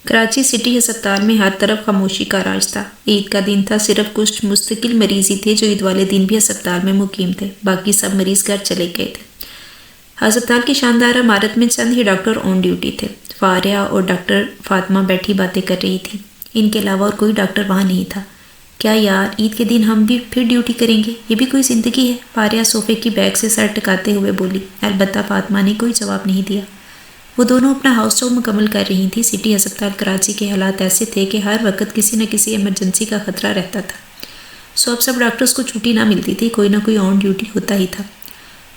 Karachi city ہسپتال میں ہر طرف خاموشی کا راج تھا۔ عید کا دن تھا، صرف کچھ مستقل مریض ہی تھے جو عید والے دن بھی ہسپتال میں مقیم تھے، باقی سب مریض گھر چلے گئے تھے۔ ہسپتال کی شاندار عمارت میں چند ہی ڈاکٹر آن ڈیوٹی تھے۔ فاریہ اور ڈاکٹر فاطمہ بیٹھی باتیں کر رہی تھی، ان کے علاوہ اور کوئی ڈاکٹر وہاں نہیں تھا۔ کیا یار، عید کے دن ہم بھی پھر ڈیوٹی کریں گے؟ یہ بھی کوئی زندگی ہے؟ فاریہ صوفے کی بیک سے سر ٹکاتے ہوئے بولی۔ البتہ فاطمہ نے کوئی جواب نہیں دیا۔ وہ دونوں اپنا ہاؤس جاب مکمل کر رہی تھیں۔ سٹی ہسپتال کراچی کے حالات ایسے تھے کہ ہر وقت کسی نہ کسی ایمرجنسی کا خطرہ رہتا تھا۔ اب سب ڈاکٹرز کو چھٹی نہ ملتی تھی، کوئی نہ کوئی آن ڈیوٹی ہوتا ہی تھا۔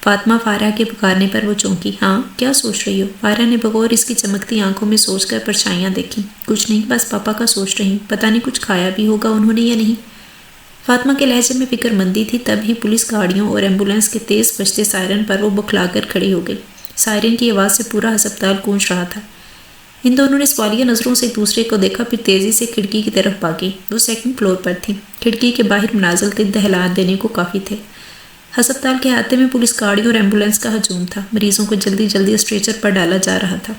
فاطمہ فاریہ کے پکارنے پر وہ چونکی۔ ہاں، کیا سوچ رہی ہو؟ فاریہ نے بغور اس کی چمکتی آنکھوں میں سوچ کر پرچھائیاں دیکھیں۔ کچھ نہیں، بس پاپا کا سوچ رہی ہوں، پتہ نہیں کچھ کھایا بھی ہوگا انہوں نے یا نہیں۔ فاطمہ کے لہجے میں فکر مندی تھی۔ تب ہی پولیس گاڑیوں اور ایمبولینس کے تیز بجتے سائرن پر وہ بکھلا کر کھڑی ہو گئی۔ سائرن کی آواز سے پورا ہسپتال گونج رہا تھا۔ ان دونوں نے سوالیہ نظروں سے ایک دوسرے کو دیکھا، پھر تیزی سے کھڑکی کی طرف بھاگی۔ وہ سیکنڈ فلور پر تھی۔ کھڑکی کے باہر منازل تک دہلات دینے کو کافی تھے۔ ہسپتال کے احاطے میں پولیس گاڑیوں اور ایمبولینس کا ہجوم تھا۔ مریضوں کو جلدی جلدی اسٹریچر پر ڈالا جا رہا تھا۔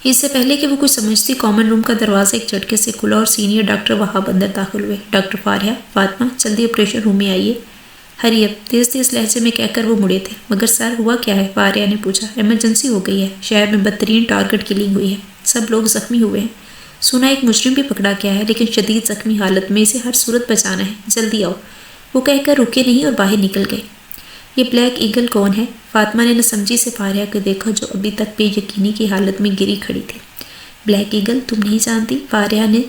اس سے پہلے کہ وہ کچھ سمجھتی، کامن روم کا دروازہ ایک جھٹکے سے کھلا اور سینئر ڈاکٹر وہاب اندر داخل ہوئے۔ ڈاکٹر فاریہ، فاطمہ، جلدی آپریشن روم میں آئیے۔ ہری اپ، تیز تیز لہجے میں کہہ کر وہ مڑے تھے۔ مگر سر، ہوا کیا ہے؟ فاریہ نے پوچھا۔ ایمرجنسی ہو گئی ہے، شہر میں بدترین ٹارگٹ کلنگ ہوئی ہے، سب لوگ زخمی ہوئے ہیں۔ سنا ایک مجرم بھی پکڑا گیا ہے، لیکن شدید زخمی حالت میں، اسے ہر صورت بچانا ہے، جلدی آؤ۔ وہ کہہ کر رکے نہیں اور باہر نکل گئے۔ یہ بلیک ایگل کون ہے؟ فاطمہ نے ناسمجھی سے فاریہ کو دیکھا جو ابھی تک بے یقینی کی حالت میں گری کھڑی تھی۔ بلیک ایگل تم نہیں جانتی؟ فاریہ نے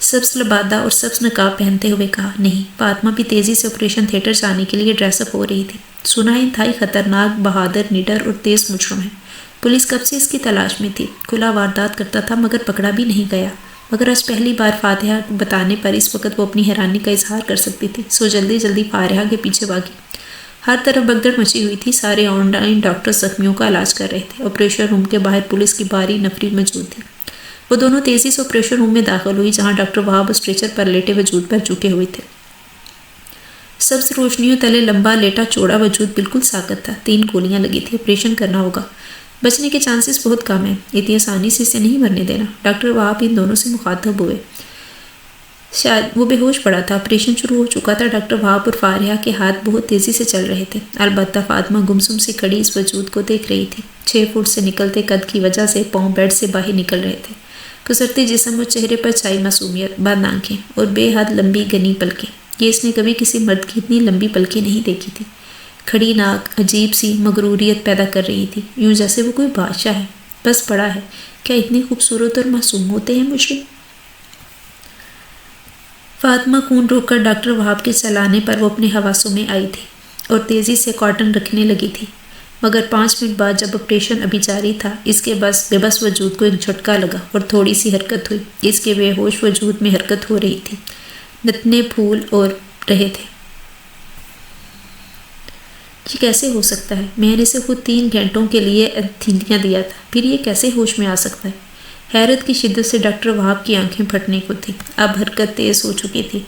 سبز لبادہ اور سبز نقاب پہنتے ہوئے کہا۔ نہیں۔ فاطمہ بھی تیزی سے آپریشن تھیٹر جانے کے لیے ڈریس اپ ہو رہی تھی۔ سنا ہے انتہائی خطرناک، بہادر، نڈر اور تیز مجرم ہے۔ پولیس کب سے اس کی تلاش میں تھی۔ کھلا واردات کرتا تھا مگر پکڑا بھی نہیں گیا۔ مگر آج پہلی بار فاتحہ بتانے پر اس وقت وہ اپنی حیرانی کا اظہار کر سکتی تھی۔ جلدی جلدی فاتحہ کے پیچھے بھاگی۔ ہر طرف بھگدڑ مچی ہوئی تھی، سارے آن لائن ڈاکٹر زخمیوں کا علاج کر رہے تھے۔ آپریشن روم کے باہر پولیس کی بھاری نفری موجود تھی۔ وہ دونوں تیزی سے آپریشن روم میں داخل ہوئی، جہاں ڈاکٹر وہاب اسٹریچر پر لیٹے وجود پر جھکے ہوئے تھے۔ سبز روشنیوں تلے لمبا لیٹا چوڑا وجود بالکل ساکت تھا۔ 3 گولیاں لگی تھی، آپریشن کرنا ہوگا، بچنے کے چانسز بہت کم ہیں، اتنی آسانی سے اسے نہیں مرنے دینا۔ ڈاکٹر وہاب ان دونوں سے مخاطب ہوئے۔ شاید وہ بے ہوش پڑا تھا، آپریشن شروع ہو چکا تھا۔ ڈاکٹر وہاب اور فاریہ کے ہاتھ بہت تیزی سے چل رہے تھے۔ البتہ فاطمہ گمسم سے کھڑی اس وجود کو دیکھ رہی تھی۔ 6 فٹ سے نکلتے قد کی وجہ سے پاؤں بیڈ سے باہر نکل رہے تھے۔ گزرتے جسم اور چہرے پر چھائی معصومیت، بند آنکھیں اور بے حد لمبی گھنی پلکیں۔ یہ اس نے کبھی کسی مرد کی اتنی لمبی پلکیں نہیں دیکھی تھی۔ کھڑی ناک عجیب سی مغروریت پیدا کر رہی تھی، یوں جیسے وہ کوئی بادشاہ ہے، بس پڑا ہے۔ کیا اتنے خوبصورت اور معصوم ہوتے ہیں مجرم؟ فاطمہ خون روک کر ڈاکٹر وہاب کے چلانے پر وہ اپنے حواسوں میں آئی تھی اور تیزی سے کاٹن رکھنے لگی تھی۔ مگر 5 منٹ بعد جب آپریشن ابھی جاری تھا، اس کے بے بس وجود کو ایک جھٹکا لگا اور تھوڑی سی حرکت ہوئی۔ اس کے بے ہوش وجود میں حرکت ہو رہی تھی، نتنے پھول اور رہے تھے۔ یہ کیسے ہو سکتا ہے؟ میں نے اسے خود 3 گھنٹوں کے لیے اینستھیزیا دیا تھا، پھر یہ کیسے ہوش میں آ سکتا ہے؟ حیرت کی شدت سے ڈاکٹر وہاب کی آنکھیں پھٹنے کو تھیں۔ اب حرکت تیز ہو چکی تھی۔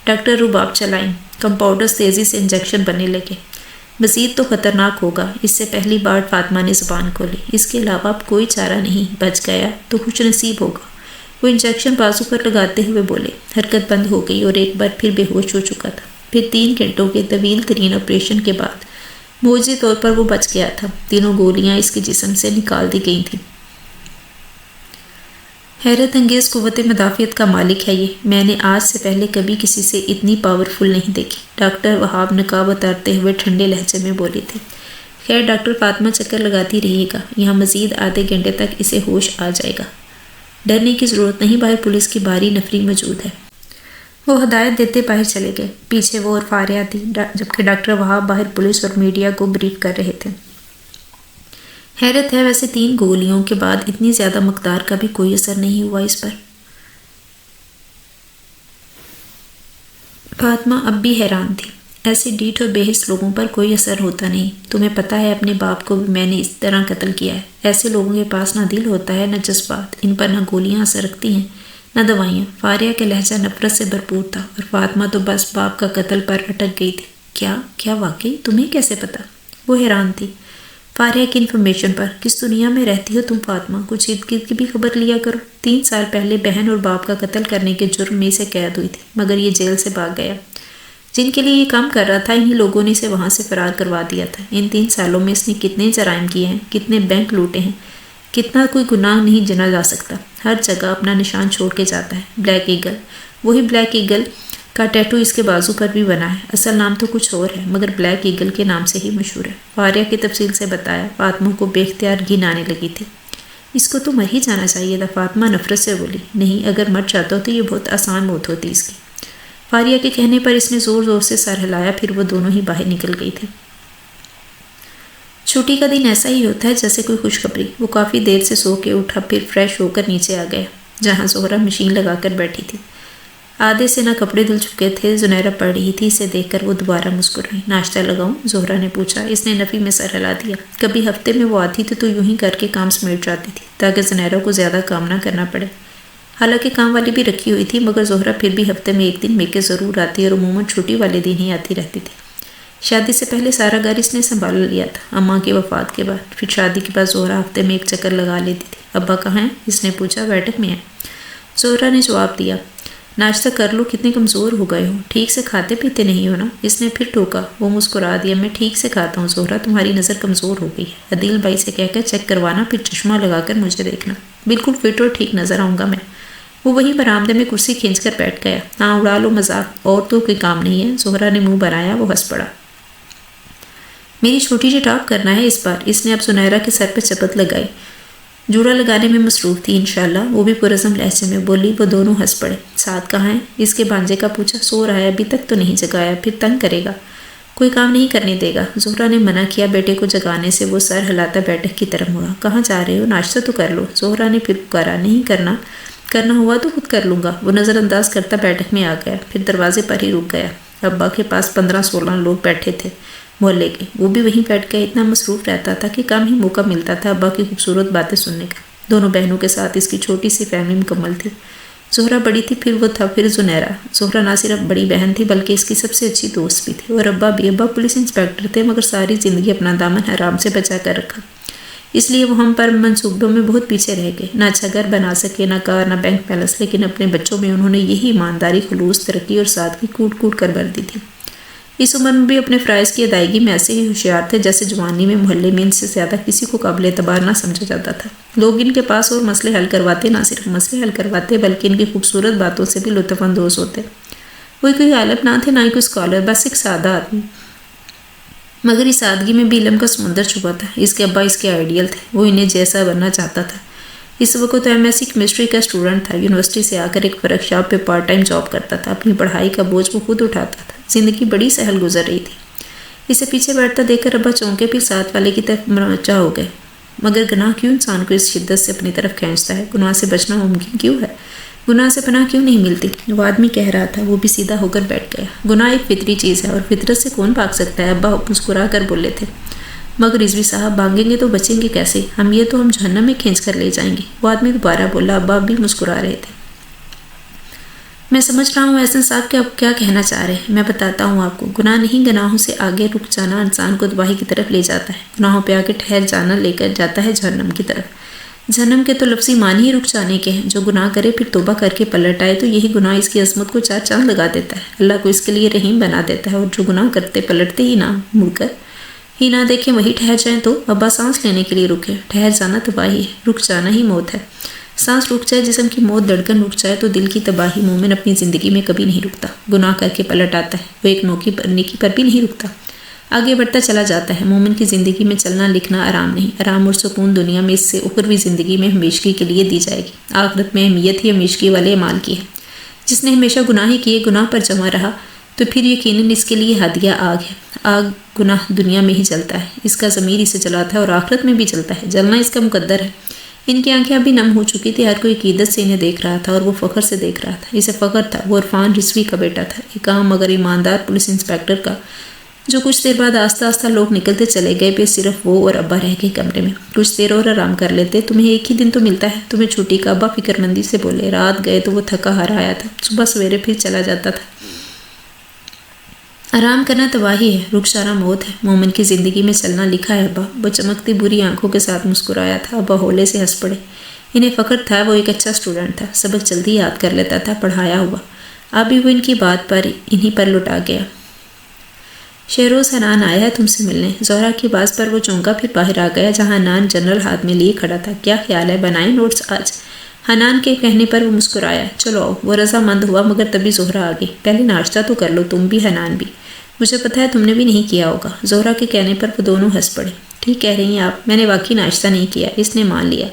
ڈاکٹر رباب چلائیں، کمپاؤنڈرز تیزی سے انجیکشن بننے لگے۔ مزید تو خطرناک ہوگا۔ اس سے پہلی بار فاطمہ نے زبان کھولی۔ اس کے علاوہ اب کوئی چارہ نہیں، بچ گیا تو خوش نصیب ہوگا۔ وہ انجیکشن بازو پر لگاتے ہوئے بولے۔ حرکت بند ہو گئی اور ایک بار پھر بے ہوش ہو چکا تھا۔ پھر 3 گھنٹوں کے طویل ترین آپریشن کے بعد معجزی طور پر وہ بچ گیا تھا۔ 3 گولیاں اس کے جسم سے نکال دی گئی تھیں۔ حیرت انگیز قوت مدافعت کا مالک ہے یہ۔ میں نے آج سے پہلے کبھی کسی سے اتنی پاورفل نہیں دیکھی۔ ڈاکٹر وہاب نقاب اتارتے ہوئے ٹھنڈے لہجے میں بولے تھے۔ خیر ڈاکٹر فاطمہ چکر لگاتی رہیے گا، یہاں مزید آدھے گھنٹے تک اسے ہوش آ جائے گا۔ ڈرنے کی ضرورت نہیں، باہر پولیس کی بھاری نفری موجود ہے۔ وہ ہدایت دیتے باہر چلے گئے۔ پیچھے وہ اور فاریہ تھی، جبکہ ڈاکٹر وہاب باہر پولیس اور میڈیا کو بریف کر رہے تھے۔ حیرت ہے، ویسے 3 گولیوں کے بعد اتنی زیادہ مقدار کا بھی کوئی اثر نہیں ہوا اس پر۔ فاطمہ اب بھی حیران تھی۔ ایسے ڈیٹھ اور بے حس لوگوں پر کوئی اثر ہوتا نہیں۔ تمہیں پتہ ہے اپنے باپ کو بھی میں نے اس طرح قتل کیا ہے۔ ایسے لوگوں کے پاس نہ دل ہوتا ہے نہ جذبات، ان پر نہ گولیاں اثر رکھتی ہیں نہ دوائیاں۔ فاریہ کا لہجہ نفرت سے بھرپور تھا اور فاطمہ تو بس باپ کا قتل پر اٹک گئی تھی۔ کیا واقعی؟ تمہیں کیسے پتا؟ وہ حیران تھی۔ فاریہ کی انفارمیشن پر، کس دنیا میں رہتی ہو تم فاطمہ؟ کچھ ارد گرد کی بھی خبر لیا کرو۔ 3 سال پہلے بہن اور باپ کا قتل کرنے کے جرم میں اسے قید ہوئی تھی، مگر یہ جیل سے بھاگ گیا۔ جن کے لیے یہ کام کر رہا تھا انہی لوگوں نے اسے وہاں سے فرار کروا دیا تھا۔ ان 3 سالوں میں اس نے کتنے جرائم کیے ہیں، کتنے بینک لوٹے ہیں، کتنا کوئی گناہ نہیں جنا جا سکتا۔ ہر جگہ اپنا نشان چھوڑ کے جاتا ہے۔ بلیک ایگل، وہی بلیک ایگل کا ٹیٹو اس کے بازو پر بھی بنا ہے۔ اصل نام تو کچھ اور ہے مگر بلیک ایگل کے نام سے ہی مشہور ہے۔ فاریہ کی تفصیل سے بتایا۔ فاطمہ کو بے اختیار گھن آنے لگی تھی۔ اس کو تو مر ہی جانا چاہیے تھا، فاطمہ نفرت سے بولی۔ نہیں، اگر مر جاتا تو یہ بہت آسان موت ہوتی اس کی۔ فاریہ کے کہنے پر اس نے زور زور سے سر ہلایا، پھر وہ دونوں ہی باہر نکل گئی تھی۔ چھٹی کا دن ایسا ہی ہوتا ہے جیسے کوئی خوشخبری۔ وہ کافی دیر سے سو کے اٹھا، پھر فریش ہو کر نیچے آ گیا جہاں زہرہ مشین لگا کر بیٹھی تھی۔ آدھے سے نہ کپڑے دھل چکے تھے۔ زنیرہ پڑھ رہی تھی، اسے دیکھ کر وہ دوبارہ مسکرائی۔ ناشتہ لگاؤں؟ زہرہ نے پوچھا۔ اس نے نفی میں سر ہلا دیا۔ کبھی ہفتے میں وہ آتی تھی تو یوں ہی کر کے کام سمیٹ جاتی تھی تاکہ زنیرہ کو زیادہ کام نہ کرنا پڑے۔ حالانکہ کام والی بھی رکھی ہوئی تھی مگر زہرہ پھر بھی ہفتے میں 1 دن میکے ضرور آتی اور عموماً چھٹی والے دن ہی آتی رہتی تھی۔ شادی سے پہلے سارا گھر اس نے سنبھال لیا تھا، اماں کی وفات کے بعد۔ پھر شادی کے بعد زہرہ ہفتے میں 1 چکر لگا لیتی تھی۔ ابا کہاں ہیں؟ اس نے پوچھا۔ بیٹھک میں ہیں، زہرہ نے جواب دیا۔ ناشتہ کر لو، کتنے کمزور ہو گئے ہو، ٹھیک سے کھاتے پیتے نہیں ہو نا؟ اس نے پھر ٹوکا۔ وہ مسکرا دیا۔ میں ٹھیک سے کھاتا ہوں زہرہ، تمہاری نظر کمزور ہو گئی ہے۔ عدیل بھائی سے کہہ کر چیک کروانا، پھر چشمہ لگا کر مجھے دیکھنا، بالکل فٹ اور ٹھیک نظر آؤں گا میں۔ وہ وہی برآمدے میں کرسی کھینچ کر بیٹھ گیا۔ ہاں اڑا لو مذاق، اور تو کوئی کام نہیں ہے؟ زہرہ نے منہ بنایا۔ وہ ہنس پڑا۔ میری چھوٹی جی ٹاپ کرنا ہے اس بار۔ اس نے اب زنیرہ کے سر پہ چپت لگائی۔ جوڑا لگانے میں مصروف تھی انشاءاللہ، وہ بھی پرعزم لہجے میں بولی۔ وہ دونوں ہنس پڑے۔ سعد کہاں ہے؟ اس کے بھانجے کا پوچھا۔ سو رہا ہے، ابھی تک تو نہیں جگایا، پھر تنگ کرے گا، کوئی کام نہیں کرنے دے گا۔ زہرہ نے منع کیا بیٹے کو جگانے سے۔ وہ سر ہلاتا بیٹھک کی طرف مڑا۔ کہاں جا رہے ہو؟ ناشتہ تو کر لو۔ زہرہ نے پھر پکارا۔ نہیں کرنا ہوا تو خود کر لوں گا۔ وہ نظر انداز کرتا بیٹھک میں آ گیا، پھر دروازے پر ہی رک گیا۔ ابا کے پاس 15-16 لوگ بیٹھے تھے محلے کے، وہ بھی وہیں بیٹھ گئے۔ اتنا مصروف رہتا تھا کہ کم ہی موقع ملتا تھا ابا کی خوبصورت باتیں سننے کا۔ دونوں بہنوں کے ساتھ اس کی چھوٹی سی فیملی مکمل تھی۔ زہرہ بڑی تھی، پھر وہ تھا، پھر زنیرہ۔ زہرہ نہ صرف بڑی بہن تھی بلکہ اس کی سب سے اچھی دوست بھی تھی، اور ابا بھی۔ ابا پولیس انسپیکٹر تھے مگر ساری زندگی اپنا دامن حرام سے بچا کر رکھا، اس لیے وہ ہم پر منصوبوں میں بہت پیچھے رہ گئے۔ نہ اچھا گھر بنا سکے، نہ کار، نہ بینک بیلنس، لیکن اپنے بچوں میں انہوں نے یہی ایمانداری، خلوص، ترقی اور سادگی کوٹ کوٹ کر بھر دی تھی۔ اس عمر میں بھی اپنے فرائض کی ادائیگی میں ایسے ہی ہوشیار تھے جیسے جوانی میں محلے میں ان سے زیادہ کسی کو قابل اعتبار نہ سمجھا جاتا تھا۔ لوگ ان کے پاس اور مسئلے حل کرواتے، نہ صرف مسئلے حل کرواتے بلکہ ان کی خوبصورت باتوں سے بھی لطف اندوز ہوتے۔ وہ کوئی عالم نہ تھے، نہ ہی کوئی اسکالر، بس ایک سادہ آدمی، مگر اس سادگی میں بھی علم کا سمندر چھپا تھا۔ اس کے ابا اس کے آئیڈیل تھے، وہ انہیں جیسا بننا چاہتا تھا۔ اس وقت ایم ایس سی کیمسٹری کا اسٹوڈنٹ تھا، یونیورسٹی سے آ کر ایک ورک شاپ پہ پارٹ ٹائم جاب کرتا تھا۔ اپنی پڑھائی کا بوجھ وہ خود اٹھاتا تھا۔ زندگی بڑی سہل گزر رہی تھی۔ اسے پیچھے بیٹھتا دیکھ کر ابا چونکے، پھر ساتھ والے کی طرف متوجہ ہو گئے۔ مگر گناہ کیوں انسان کو اس شدت سے اپنی طرف کھینچتا ہے؟ گناہ سے بچنا ممکن کیوں ہے؟ گناہ سے پناہ کیوں نہیں ملتی؟ وہ آدمی کہہ رہا تھا۔ وہ بھی سیدھا ہو کر بیٹھ گیا۔ گناہ ایک فطری چیز ہے اور فطرت سے کون بھاگ سکتا ہے؟ ابا مسکرا کر بولے تھے۔ مگر رضوی صاحب بھاگیں گے تو بچیں گے کیسے؟ ہم جہنم میں کھینچ کر لے جائیں گے۔ وہ آدمی دوبارہ بولا۔ ابا بھی مسکرا رہے تھے۔ میں سمجھ رہا ہوں احسن صاحب کہ آپ کیا کہنا چاہ رہے ہیں۔ میں بتاتا ہوں آپ کو۔ گناہ نہیں، گناہوں سے آگے رک جانا انسان کو تباہی کی طرف لے جاتا ہے۔ گناہوں پہ آگے ٹھہر جانا لے کر جاتا ہے جہنم کی طرف۔ جہنم کے تو لفظی معنی ہی رک جانے کے ہیں۔ جو گناہ کرے پھر توبہ کر کے پلٹ آئے تو یہی گناہ اس کی عظمت کو 4 چاند لگا دیتا ہے، اللہ کو اس کے لیے رحیم بنا دیتا ہے۔ اور جو گناہ کرتے پلٹتے ہی نہ، مڑ کر ہی نہ دیکھیں، وہی ٹھہر جائیں تو ابا سانس لینے کے لیے رکے۔ ٹھہر جانا تباہی ہے، رک جانا ہی موت ہے۔ سانس رک جائے، جسم کی موت، دھڑکن رک جائے تو دل کی تباہی۔ مومن اپنی زندگی میں کبھی نہیں رکتا، گناہ کر کے پلٹ آتا ہے۔ وہ ایک نیکی پر بھی نہیں رکتا، آگے بڑھتا چلا جاتا ہے۔ مومن کی زندگی میں چلنا لکھنا آرام نہیں، آرام اور سکون دنیا میں اس سے اخروی زندگی میں ہمیشگی کے لیے دی جائے گی۔ آخرت میں اہمیت ہی ہمیشگی والے اعمال کی ہے۔ جس نے ہمیشہ گناہ ہی کیے، گناہ پر جمع رہا تو پھر یقیناً اس کے لیے ہدیہ آگ ہے۔ آگ گناہ دنیا میں ہی جلتا ہے، اس کا ضمیر اسے جلاتا ہے اور آخرت میں بھی جلتا ہے۔ جلنا اس کا مقدر ہے۔ ان کی آنکھیں ابھی نم ہو چکی تھی، ہر کوئی عقیدت سے انہیں دیکھ رہا تھا اور وہ فخر سے دیکھ رہا تھا۔ اسے فخر تھا، وہ عرفان رضوی کا بیٹا تھا، ایک عام مگر ایماندار پولیس انسپیکٹر کا، جو کچھ دیر بعد آہستہ آہستہ لوگ نکلتے چلے گئے، پھر صرف وہ اور ابا رہ گئے کمرے میں۔ کچھ دیر اور آرام کر لیتے، تمہیں ایک ہی دن تو ملتا ہے، تمہیں چھٹی کا، ابا فکر مندی سے بولے۔ رات گئے تو وہ تھکا ہارا آیا تھا، صبح سویرے پھر چلا جاتا تھا۔ آرام کرنا تباہی ہے، رخسارہ موت ہے، مومن کی زندگی میں چلنا لکھا ہے ابا۔ وہ چمکتی بری آنکھوں کے ساتھ مسکرایا تھا۔ ابا ہولے سے ہنس پڑے۔ انہیں فخر تھا وہ ایک اچھا اسٹوڈنٹ تھا، سبق جلدی یاد کر لیتا تھا، پڑھایا ہوا۔ ابھی وہ ان کی بات پر انہیں پر لوٹا گیا۔ شہروز حنان آیا ہے تم سے ملنے۔ زہرا کی باز پر وہ چونکا، پھر باہر آ گیا جہاں حنان جنرل ہاتھ میں لیے کھڑا تھا۔ کیا خیال ہے، بنائیں نوٹس آج؟ حنان کے کہنے پر وہ مسکرایا۔ چلو آؤ۔ وہ رضامند ہوا مگر تبھی زہرا آ گئی۔ پہلے ناشتہ تو کر لو، تم بھی حنان بھی۔ مجھے پتہ ہے تم نے بھی نہیں کیا ہوگا۔ زہرا کے کہنے پر وہ دونوں ہنس پڑے۔ ٹھیک کہہ رہی ہیں آپ، میں نے واقعی ناشتہ نہیں کیا، اس نے مان لیا۔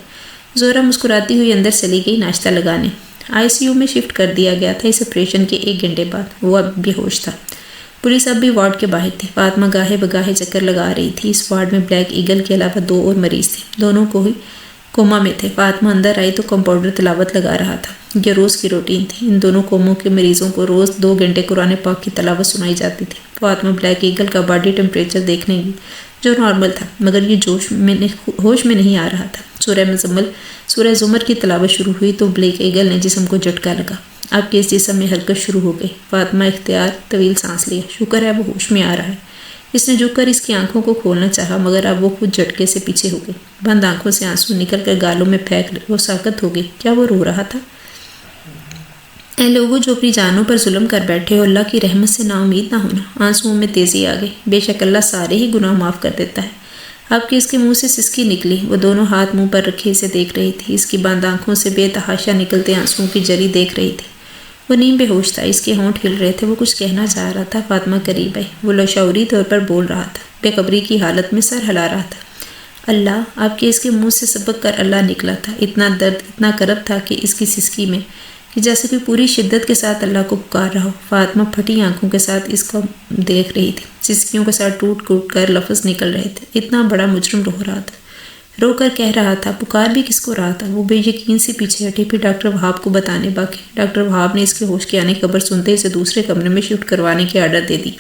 زہرا مسکراتی ہوئی اندر چلی گئی ناشتہ لگانے۔ ICU میں شفٹ کر دیا گیا تھا اس آپریشن کے 1 گھنٹے بعد۔ وہ اب بے ہوش تھا۔ پولیس اب بھی وارڈ کے باہر تھی۔ فاطمہ گاہے بگاہے چکر لگا رہی تھی۔ اس وارڈ میں بلیک ایگل کے علاوہ 2 اور مریض تھے، دونوں کو ہی کوما میں تھے۔ فاطمہ اندر آئی تو کمپاؤنڈر تلاوت لگا رہا تھا۔ یہ روز کی روٹین تھی۔ ان دونوں قوموں کے مریضوں کو روز 2 گھنٹے قرآن پاک کی تلاوت سنائی جاتی تھی۔ فاطمہ بلیک ایگل کا باڈی ٹمپریچر دیکھنے گئی جو نارمل تھا، مگر یہ ہوش میں نہیں آ رہا تھا۔ سورہ زمر کی تلاوت شروع ہوئی تو بلیک ایگل نے جسم کو جھٹکا لگا۔ اب کے اس جسم میں حرکت شروع ہو گئی۔ فاطمہ اختیار طویل سانس لیا۔ شکر ہے وہ ہوش میں آ رہا ہے۔ اس نے جھک کر اس کی آنکھوں کو کھولنا چاہا مگر اب وہ خود جھٹکے سے پیچھے ہو گئی۔ بند آنکھوں سے آنسو نکل کر گالوں میں پھینک وہ ساکت ہو گئی۔ کیا وہ رو رہا تھا؟ اے لوگوں جو اپنی جانوں پر ظلم کر بیٹھے ہو، اللہ کی رحمت سے نا امید نہ ہونا۔ آنسوؤں میں تیزی آ گئی۔ بے شک اللہ سارے ہی گناہ معاف کر دیتا ہے۔ اب کہ اس کے منہ سے سسکی نکلی، وہ دونوں ہاتھ منہ پر رکھے اسے دیکھ رہی تھی۔ اس کی بند آنکھوں سے بے تحاشا نکلتے آنسوؤں کی جری دیکھ رہی تھی۔ وہ نیم بے ہوش تھا، اس کے ہونٹ ہل رہے تھے، وہ کچھ کہنا چاہ رہا تھا۔ فاطمہ قریب آئی۔ وہ لاشعوری طور پر بول رہا تھا، بے خبری کی حالت میں سر ہلا رہا تھا۔ اللہ، اب کہ اس کے منہ سے سبق کر اللہ نکلا تھا۔ اتنا درد، اتنا کرب تھا کہ اس کی سسکی میں کہ جیسے کوئی پوری شدت کے ساتھ اللہ کو پکار رہا ہو۔ فاطمہ پھٹی آنکھوں کے ساتھ اس کو دیکھ رہی تھی۔ سسکیوں کے ساتھ ٹوٹ ٹوٹ کر لفظ نکل رہے تھے۔ اتنا بڑا مجرم رو رہا تھا، رو کر کہہ رہا تھا، پکار بھی کس کو رہا تھا؟ وہ بے یقین سے پیچھے ہٹی، پھر ڈاکٹر وہاب کو بتانے باقی۔ ڈاکٹر وہاب نے اس کے ہوش کے آنے کی خبر سنتے اسے دوسرے کمرے میں شفٹ کروانے کی آرڈر دے دی۔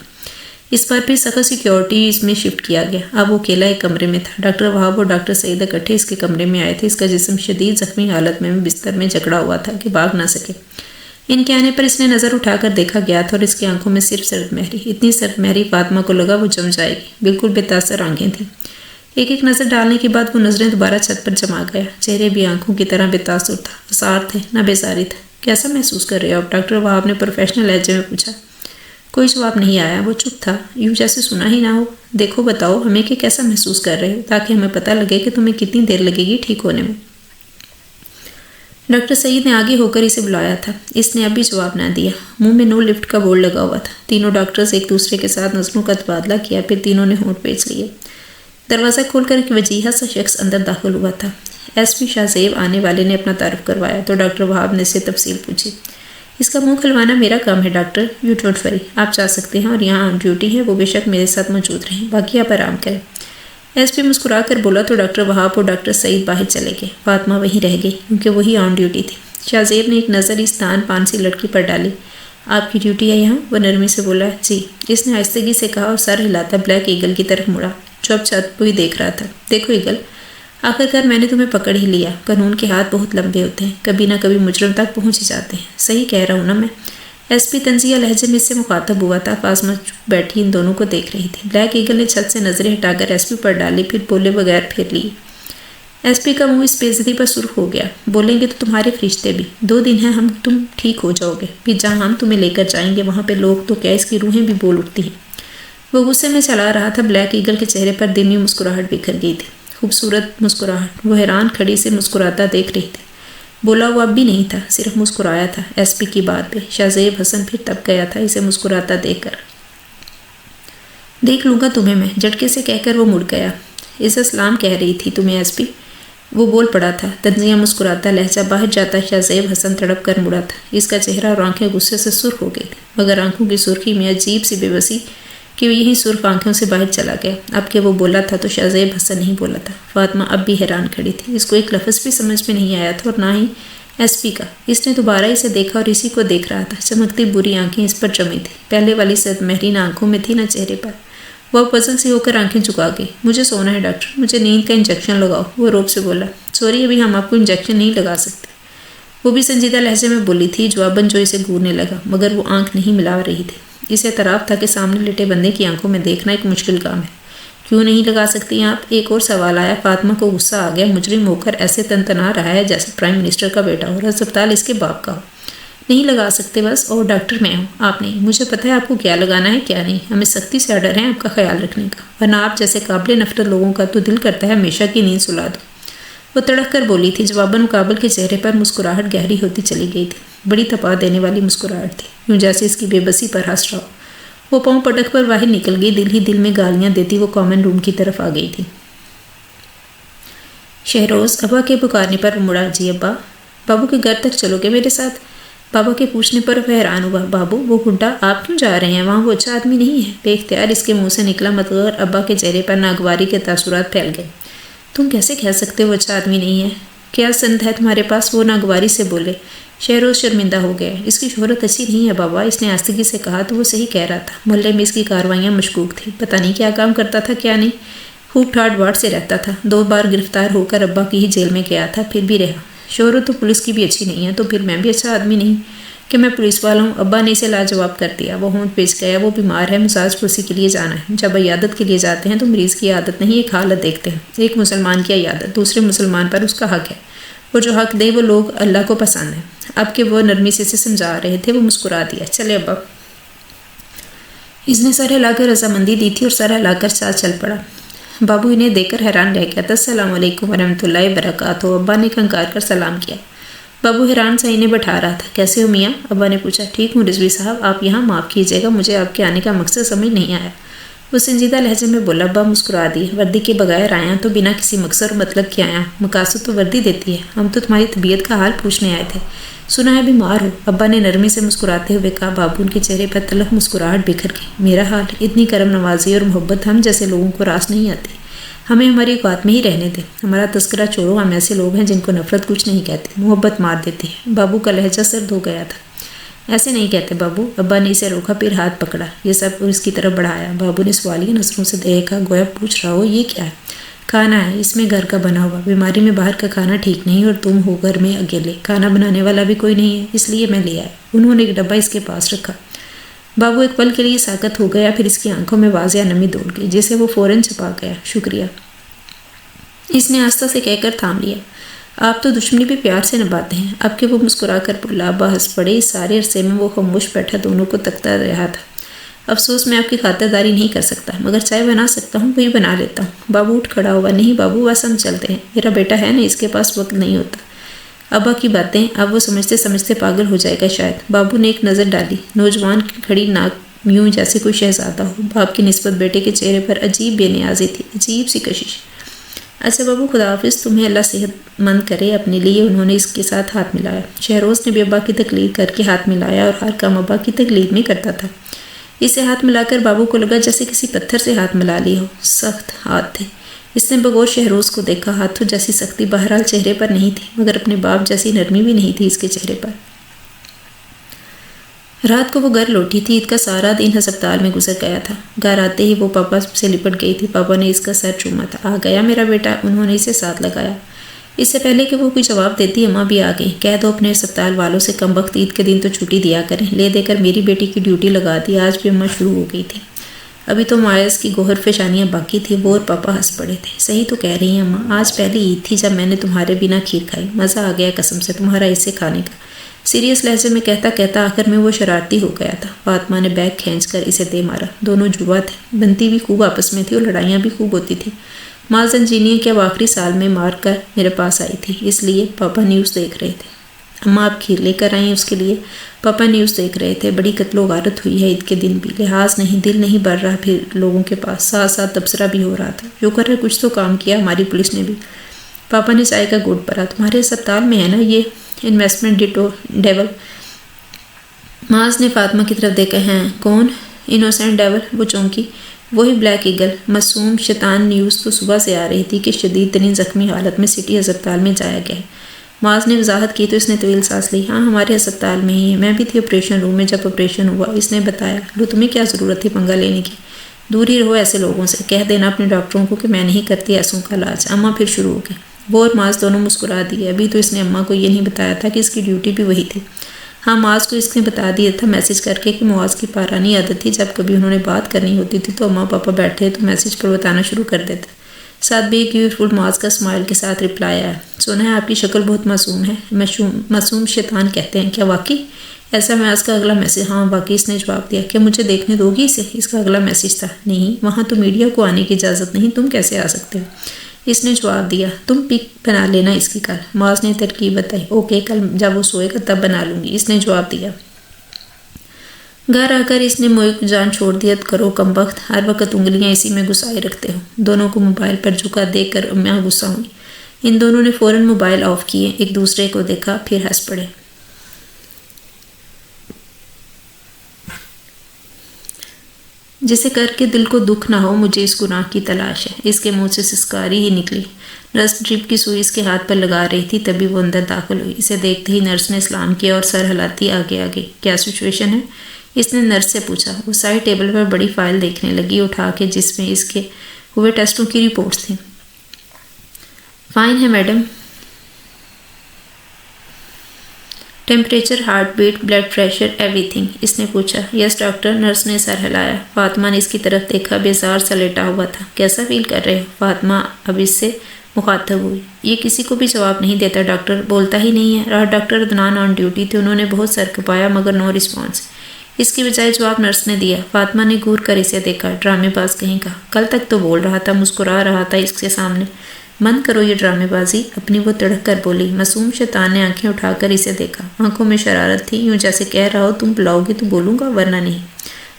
اس بار پھر سخت سیکیورٹی اس میں شفٹ کیا گیا۔ اب وہ اکیلا ایک کمرے میں تھا۔ ڈاکٹر وہاب اور ڈاکٹر سعید اکٹھے اس کے کمرے میں آئے تھے۔ اس کا جسم شدید زخمی حالت میں بستر میں جکڑا ہوا تھا کہ بھاگ نہ سکے۔ ان کے آنے پر اس نے نظر اٹھا کر دیکھا گیا تھا اور اس کی آنکھوں میں صرف سرد مہری، اتنی سرد مہری فاطمہ کو لگا وہ جم جائے گی۔ بالکل بے تاثر آنکھیں تھیں۔ ایک ایک نظر ڈالنے کے بعد وہ نظریں دوبارہ چھت پر جما گیا۔ چہرے بھی آنکھوں کی طرح بے تاثر تھا، آثار تھے نہ بیزاری تھا۔ کیسا محسوس کر رہے ہو آپ؟ ڈاکٹر وہاب نے پروفیشنل لہجے میں پوچھا۔ کوئی جواب نہیں آیا۔ وہ چپ تھا، یوں جیسے سنا ہی نہ ہو۔ دیکھو بتاؤ ہمیں کہ کیسا محسوس کر رہے ہو تاکہ ہمیں پتہ لگے کہ تمہیں کتنی دیر لگے گی ٹھیک ہونے میں۔ ڈاکٹر سعید نے آگے ہو کر اسے بلایا تھا۔ اس نے ابھی جواب نہ دیا۔ منہ میں نو لفٹ کا بورڈ لگا ہوا تھا۔ تینوں ڈاکٹرز ایک دوسرے کے ساتھ نظروں کا تبادلہ کیا، پھر تینوں نے ہونٹ پیچ لیے۔ دروازہ کھول کر ایک وجیہہ سا شخص اندر داخل ہوا تھا۔ SP شاہ زیب آنے والے نے اپنا تعارف کروایا تو ڈاکٹر وہاب نے اسے تفصیل پوچھی۔ اس کا منہ کھلوانا میرا کام ہے ڈاکٹر، یو ڈونٹ وری، آپ جا سکتے ہیں اور یہاں آن ڈیوٹی ہے وہ بے شک میرے ساتھ موجود رہیں، باقی آپ آرام کریں۔ SP مسکرا کر بولا تو ڈاکٹر وہاب اور ڈاکٹر سعید باہر چلے گئے۔ فاطمہ وہیں رہ گئی کیونکہ وہی آن ڈیوٹی تھی۔ شاہ زیب نے ایک نظر اس دان پان سی لڑکی پر ڈالی۔ آپ کی ڈیوٹی ہے یہاں؟ وہ نرمی سے بولا۔ جی، اس نے آہستگی سے کہا اور سر ہلاتا بلیک ایگل کی طرف مڑا جو اب چھت پہ ہی دیکھ رہا تھا۔ دیکھو ایگل، آخرکار میں نے تمہیں پکڑ ہی لیا۔ قانون کے ہاتھ بہت لمبے ہوتے ہیں، کبھی نہ کبھی مجرم تک پہنچ ہی جاتے ہیں۔ صحیح کہہ رہا ہوں نا میں؟ SP طنزیہ لہجے میں اس سے مخاطب ہوا تھا۔ فاطمہ چپ بیٹھی ان دونوں کو دیکھ رہی تھی۔ بلیک ایگل نے چھت سے نظریں ہٹا کر SP پر ڈالی، پھر بولے بغیر پھیر لی۔ SP کا منہ اس بے عزتی پر سرخ ہو گیا۔ بولیں گے تو تمہارے فرشتے بھی۔ 2 دن ہیں، تم ٹھیک ہو جاؤ گے، پھر جہاں ہم تمہیں لے کر جائیں گے وہاں پہ لوگ تو کیا اس کی روحیں بھی بول اٹھتی ہیں۔ وہ غصے میں چلا رہا تھا۔ بلیک ایگل کے چہرے پر دمی مسکراہٹ بکھر گئی تھی، خوبصورت مسکراہٹ۔ وہ حیران کھڑی سے مسکراتا دیکھ رہی تھی۔ بولا وہ اب بھی نہیں تھا، صرف مسکرایا تھا۔ SP کی بات پہ شاہ زیب حسن پھر تب گیا تھا اسے مسکراتا دیکھ کر۔ دیکھ لوں گا تمہیں میں، جھٹکے سے کہہ کر وہ مڑ گیا۔ عزت سلام کہہ رہی تھی تمہیں SP، وہ بول پڑا تھا۔ طنزیہ مسکراتا لہجہ باہر جاتا شاہ زیب حسن تڑپ کر مڑا تھا۔ اس کا چہرہ اور آنکھیں غصے سے سرخ ہو گئی تھی، مگر آنکھوں کی سرخی میں عجیب سی بے بسی کہ وہ یہی سرخ آنکھوں سے باہر چلا گیا۔ اب کہ وہ بولا تھا تو شاہ زیب حسن نہیں بولا تھا۔ فاطمہ اب بھی حیران کھڑی تھی، اس کو ایک لفظ بھی سمجھ میں نہیں آیا تھا اور نہ ہی SP کا۔ اس نے دوبارہ اسے دیکھا اور اسی کو دیکھ رہا تھا۔ چمکتی بری آنکھیں اس پر جمی تھی، پہلے والی سرد مہری نہ آنکھوں میں تھی نہ چہرے پر۔ وہ پزل سی ہو کر آنکھیں جھکا گئی۔ مجھے سونا ہے ڈاکٹر، مجھے نیند کا انجیکشن لگاؤ۔ وہ روب سے بولا۔ سوری، ابھی ہم آپ کو انجیکشن نہیں لگا سکتے۔ وہ بھی سنجیدہ لہجے میں بولی تھی جواباً جو اسے گورنے لگا، مگر وہ آنکھ نہیں ملا رہی تھی۔ اس اعتراف تھا کہ سامنے لیٹے بندے کی آنکھوں میں دیکھنا ایک مشکل کام ہے۔ کیوں نہیں لگا سکتی آپ؟ ایک اور سوال آیا۔ فاطمہ کو غصہ آ گیا۔ مجرم ہو کر ایسے تنتنا رہا ہے جیسے پرائم منسٹر کا بیٹا ہو اور ہسپتال اس کے باپ کا ہو۔ نہیں لگا سکتے بس، اور ڈاکٹر میں ہوں، آپ نہیں۔ مجھے پتہ ہے آپ کو کیا لگانا ہے کیا نہیں۔ ہمیں سختی سے آرڈر ہے آپ کا خیال رکھنے کا، ورنہ آپ جیسے قابل نفرت لوگوں کا تو دل کرتا ہے ہمیشہ کی نیند سلا دو۔ وہ تڑک کر بولی تھی۔ جواباً مقابل کے چہرے پر مسکراہٹ گہری ہوتی چلی گئی تھی، بڑی تپا دینے والی مسکراہٹ تھی، یوں جیسے اس کی بے بسی پر ہنس رہا ہو۔ وہ پاؤں پٹک پر باہر نکل گئی، دل ہی دل میں گالیاں دیتی وہ کامن روم کی طرف آ گئی تھی۔ شہروز ابا کے پکارنے پر وہ مڑا۔ جی ابا۔ بابو کے گھر تک چلو گے میرے ساتھ؟ بابا کے پوچھنے پر وہ حیران ہوا۔ بابو، وہ گڈا، آپ کیوں جا رہے ہیں؟ وہاں وہ اچھا آدمی نہیں ہے؟ بے اختیار اس کے منہ سے نکلا مگر ابا کے چہرے پر ناگواری کے تاثرات پھیل گئے۔ تم کیسے کہہ سکتے وہ اچھا آدمی نہیں ہے؟ کیا سند ہے تمہارے پاس؟ وہ ناگواری سے بولے۔ شہروز شرمندہ ہو گیا۔ اس کی شہرت اچھی نہیں ہے بابا، اس نے آستگی سے کہا تو وہ صحیح کہہ رہا تھا۔ محلے میں اس کی کاروائیاں مشکوک تھیں، پتہ نہیں کیا کام کرتا تھا کیا نہیں، خوب ٹھاٹ باٹ سے رہتا تھا، 2 بار گرفتار ہو کر ابا کی ہی جیل میں گیا تھا، پھر بھی رہا۔ شہرت تو پولیس کی بھی اچھی نہیں ہے، تو پھر میں بھی اچھا آدمی نہیں کہ میں پولیس والا ہوں؟ ابا نے اسے لاجواب کر دیا۔ وہ ہونٹ پیچ گیا۔ وہ بیمار ہے، مساج پرسی کے لیے جانا ہے۔ جب عیادت کے لیے جاتے ہیں تو مریض کی عادت نہیں ایک حالت دیکھتے ہیں۔ ایک مسلمان کی عیادت، دوسرے مسلمان پر اس کا حق ہے، وہ جو حق دے وہ لوگ اللہ کو پسند ہیں۔ اب کہ وہ نرمی سے سمجھا رہے تھے وہ مسکرا دیا۔ چلے ابا۔ اس نے سر ہلا کر رضامندی دی تھی اور سر ہلا کر ساتھ چل پڑا۔ بابو انہیں دیکھ کر حیران رہ گیا تھا۔ السلام علیکم ورحمۃ اللہ وبرکاتہ۔ ابا نے کنکار کر سلام کیا۔ بابو حیران سا انہیں بٹھا رہا تھا۔ کیسے ہو میاں؟ ابا نے پوچھا۔ ٹھیک ہوں رضوی صاحب، آپ یہاں؟ معاف کیجیے گا، مجھے آپ کے آنے کا مقصد سمجھ نہیں آیا۔ وہ سنجیدہ لہجے میں بولا۔ ابا مسکرا دیے۔ وردی کے بغیر آیا تو بنا کسی مقصد اور مطلب کے آیا؟ مقاصد تو وردی دیتی ہے، ہم تو تمہاری طبیعت کا حال پوچھنے آئے تھے، سنا ہے بیمار ہو۔ ابا نے نرمی سے مسکراتے ہوئے کہا۔ بابو ان کے چہرے پر تلخ مسکراہٹ بکھر گئی۔ میرا حال؟ اتنی کرم نوازی اور محبت ہم جیسے لوگوں کو راس نہیں آتی، ہمیں ہماری اوقات میں ہی رہنے دیں۔ ہمارا تذکرہ چھوڑو، ہم ایسے لوگ ہیں جن کو نفرت کچھ نہیں کہتی، محبت مار دیتی ہے۔ بابو کا لہجہ سرد ہو گیا تھا۔ ایسے نہیں کہتے بابو۔ ابا نے اسے روکا، پھر ہاتھ پکڑا، یہ سب اس کی طرف بڑھایا۔ بابو نے سوالیہ نظروں سے دیکھا، گویا پوچھ رہا ہو یہ کیا ہے؟ کھانا ہے، اس میں گھر کا بنا ہوا، بیماری میں باہر کا کھانا ٹھیک نہیں، اور تم ہو گھر میں اکیلے، کھانا بنانے والا بھی کوئی نہیں ہے، اس لیے میں لے آیا۔ انہوں نے ایک ڈبہ اس کے پاس رکھا۔ بابو ایک پل کے لیے ساکت ہو گیا، پھر اس کی آنکھوں میں واضح نمی دوڑ گئی جسے وہ فوراً چھپا گیا۔ شکریہ، اس نے آستہ سے کہہ کر تھام لیا۔ آپ تو دشمنی بھی پیار سے نبھاتے ہیں۔ اب کہ وہ مسکرا کر بولا۔ ابا ہنس پڑے۔ اس سارے عرصے میں وہ خاموش بیٹھا دونوں کو تکتا رہا تھا۔ افسوس میں آپ کی خاطرداری نہیں کر سکتا، مگر چائے بنا سکتا ہوں، وہی بنا لیتا ہوں۔ بابو اٹھ کھڑا ہوا۔ نہیں بابو، بس ہم چلتے ہیں، میرا بیٹا ہے نا، اس کے پاس وقت نہیں ہوتا۔ ابا کی باتیں اب وہ سمجھتے سمجھتے پاگل ہو جائے گا شاید۔ بابو نے ایک نظر ڈالی۔ نوجوان کی کھڑی ناک یوں جیسے کوئی شہزادہ ہو۔ باپ کی نسبت بیٹے کے چہرے پر عجیب بے نیازی تھی، عجیب سی کشش۔ اچھا بابو، خدا حافظ، تمہیں اللہ صحت مند کرے اپنے لیے۔ انہوں نے اس کے ساتھ ہاتھ ملایا۔ شہروز نے بھی ابا کی تقلید کر کے ہاتھ ملایا اور ہر کام ابا کی تقلید میں کرتا تھا۔ اسے ہاتھ ملا کر بابو کو لگا جیسے کسی پتھر سے ہاتھ ملا لیا ہو، سخت ہاتھ تھے۔ اس نے بغور شہروز کو دیکھا۔ ہاتھوں جیسی سختی بہرحال چہرے پر نہیں تھی، مگر اپنے باپ جیسی نرمی بھی نہیں تھی اس کے چہرے پر۔ رات کو وہ گھر لوٹی تھی۔ عید کا سارا دن ہسپتال میں گزر گیا تھا۔ گھر آتے ہی وہ پاپا سے لپٹ گئی تھی۔ پاپا نے اس کا سر چوما تھا۔ آ گیا میرا بیٹا، انہوں نے اسے ساتھ لگایا۔ اس سے پہلے کہ وہ کوئی جواب دیتی اماں بھی آ گئی۔ کہہ دو اپنے ہسپتال والوں سے کم وقت عید کے دن تو چھٹی دیا کریں، لے دے کر میری بیٹی کی ڈیوٹی لگا دی۔ آج بھی اماں شروع ہو گئی تھی، ابھی تو مایوس کی گوہر فشانیاں باقی تھی۔ وہ اور پاپا ہنس پڑے تھے۔ صحیح تو کہہ رہی ہیں اماں، آج پہلی عید تھی جب میں نے تمہارے بنا کھیر کھائی، مزہ آ گیا قسم سے تمہارا اسے کھانے کا۔ سیریس لہجے میں کہتا کہتا آخر میں وہ شرارتی ہو گیا تھا۔ فاطمہ نے بیگ کھینچ کر اسے دے مارا۔ دونوں جڑوا تھے، بنتی بھی خوب آپس میں تھی اور لڑائیاں بھی خوب ہوتی تھیں۔ ماں زنجینیہ کے آخری سال میں مار کر میرے پاس آئی تھی، اس لیے پاپا نیوز دیکھ رہے تھے۔ اماں آپ کھیر لے کر آئیں اس کے لیے؟ پاپا نیوز دیکھ رہے تھے۔ بڑی قتل و غارت ہوئی ہے عید کے دن بھی، لحاظ نہیں، دل نہیں بڑھ رہا پھر لوگوں کے پاس۔ ساتھ ساتھ تبصرہ بھی ہو رہا تھا۔ شکر ہے کچھ تو کام کیا ہماری پولیس نے بھی۔ پاپا نے چائے کا گھونٹ بھرا۔ تمہارے ہسپتال میں ہے نا یہ انویسٹمنٹ ڈیول؟ ماز نے فاطمہ کی طرف دیکھا۔ ہیں کون؟ Innocent devil? وہ چونکی، وہی بلیک ایگل، معصوم شیطان۔ نیوز تو صبح سے آ رہی تھی کہ شدید ترین زخمی حالت میں سٹی ہسپتال میں جایا گیا ہے۔ ماز نے وضاحت کی تو اس نے طویل سانس لی۔ ہاں ہمارے ہسپتال میں ہی ہے، میں بھی تھی آپریشن روم میں جب آپریشن ہوا، اس نے بتایا۔ لو تمہیں کیا ضرورت تھی پنگا لینے کی؟ دور ہی رہو ایسے لوگوں سے، کہہ دینا اپنے ڈاکٹروں کو کہ میں نہیں کرتی ایسوں کا علاج۔ اماں پھر شروع ہو گئی۔ وہ اور ماز دونوں مسکرا دیے۔ ابھی تو اس نے اماں کو یہ نہیں بتایا تھا کہ اس کی ڈیوٹی بھی وہی تھی۔ ہاں، معاذ کو اس نے بتا دیا تھا میسج کر کے کہ معاذ کی پرانی عادت تھی، جب کبھی انہوں نے بات کرنی ہوتی تھی تو اماں پاپا بیٹھے تو میسج پر بتانا شروع کر دیتے۔ ساتھ بھی ایک بیوٹیفل معاذ کا اسمائل کے ساتھ رپلائی آیا، سنا ہے آپ کی شکل بہت معصوم ہے، معصوم شیطان کہتے ہیں، کیا واقعی؟ ایسا معاذ کا اگلا میسج، ہاں واقعی، اس نے جواب دیا۔ کیا مجھے دیکھنے دو گی اسے؟ اس کا اگلا میسج تھا، نہیں، وہاں تو میڈیا کو آنے کی اجازت نہیں، تم کیسے آ سکتے ہو؟ اس نے جواب دیا، تم پک بنا لینا اس کی کل۔ معاذ نے ترکیب بتائی، اوکے، کل جب وہ سوئے گا تب بنا لوں گی، اس نے جواب دیا۔ گھر آ کر اس نے موئی کو جان چھوڑ دیا، کرو کم وقت، ہر وقت انگلیاں اسی میں گھسائے رکھتے ہو۔ دونوں کو موبائل پر جھکا دیکھ کر اماں غصہ ہوئی۔ ان دونوں نے فوراً موبائل آف کیے، ایک دوسرے کو دیکھا، پھر ہنس پڑے۔ جسے کر کے دل کو دکھ نہ ہو، مجھے اس گناہ کی تلاش ہے۔ اس کے منہ سے سسکاری ہی نکلی۔ نرس ڈرپ کی سوئی اس کے ہاتھ پر لگا رہی تھی، تبھی وہ اندر داخل ہوئی۔ اسے دیکھتے ہی نرس نے سلام کیا اور سر ہلاتی آگے آگے۔ کیا سچویشن ہے؟ اس نے نرس سے پوچھا۔ وہ سائڈ ٹیبل پر بڑی فائل دیکھنے لگی اٹھا کے، جس میں اس کے ہوئے ٹیسٹوں کی رپورٹس تھیں۔ فائن ہے madam, temperature, heartbeat, blood pressure, everything. اس نے پوچھا۔ یس ڈاکٹر، نرس نے سر ہلایا۔ فاطمہ نے اس کی طرف دیکھا، بیزار سا لیٹا ہوا تھا۔ کیسا فیل کر رہے ہو؟ فاطمہ اب اس سے مخاطب ہوئی۔ یہ کسی کو بھی جواب نہیں دیتا ڈاکٹر، بولتا ہی نہیں ہے۔ رات ڈاکٹر عدنان آن ڈیوٹی تھے، انہوں نے بہت سر کھپایا مگر نو رسپانس۔ اس کی بجائے جواب نرس نے دیا۔ فاطمہ نے گور کر اسے دیکھا۔ ڈرامے باز کہیں کا، کل تک تو بول رہا تھا، مسکرا رہا تھا اس کے سامنے۔ بند کرو یہ ڈرامے بازی اپنی، وہ تڑک کر بولی۔ معصوم شیطان نے آنکھیں اٹھا کر اسے دیکھا، آنکھوں میں شرارت تھی، یوں جیسے کہہ رہا ہو تم بلاؤ گی تو بولوں گا ورنہ نہیں۔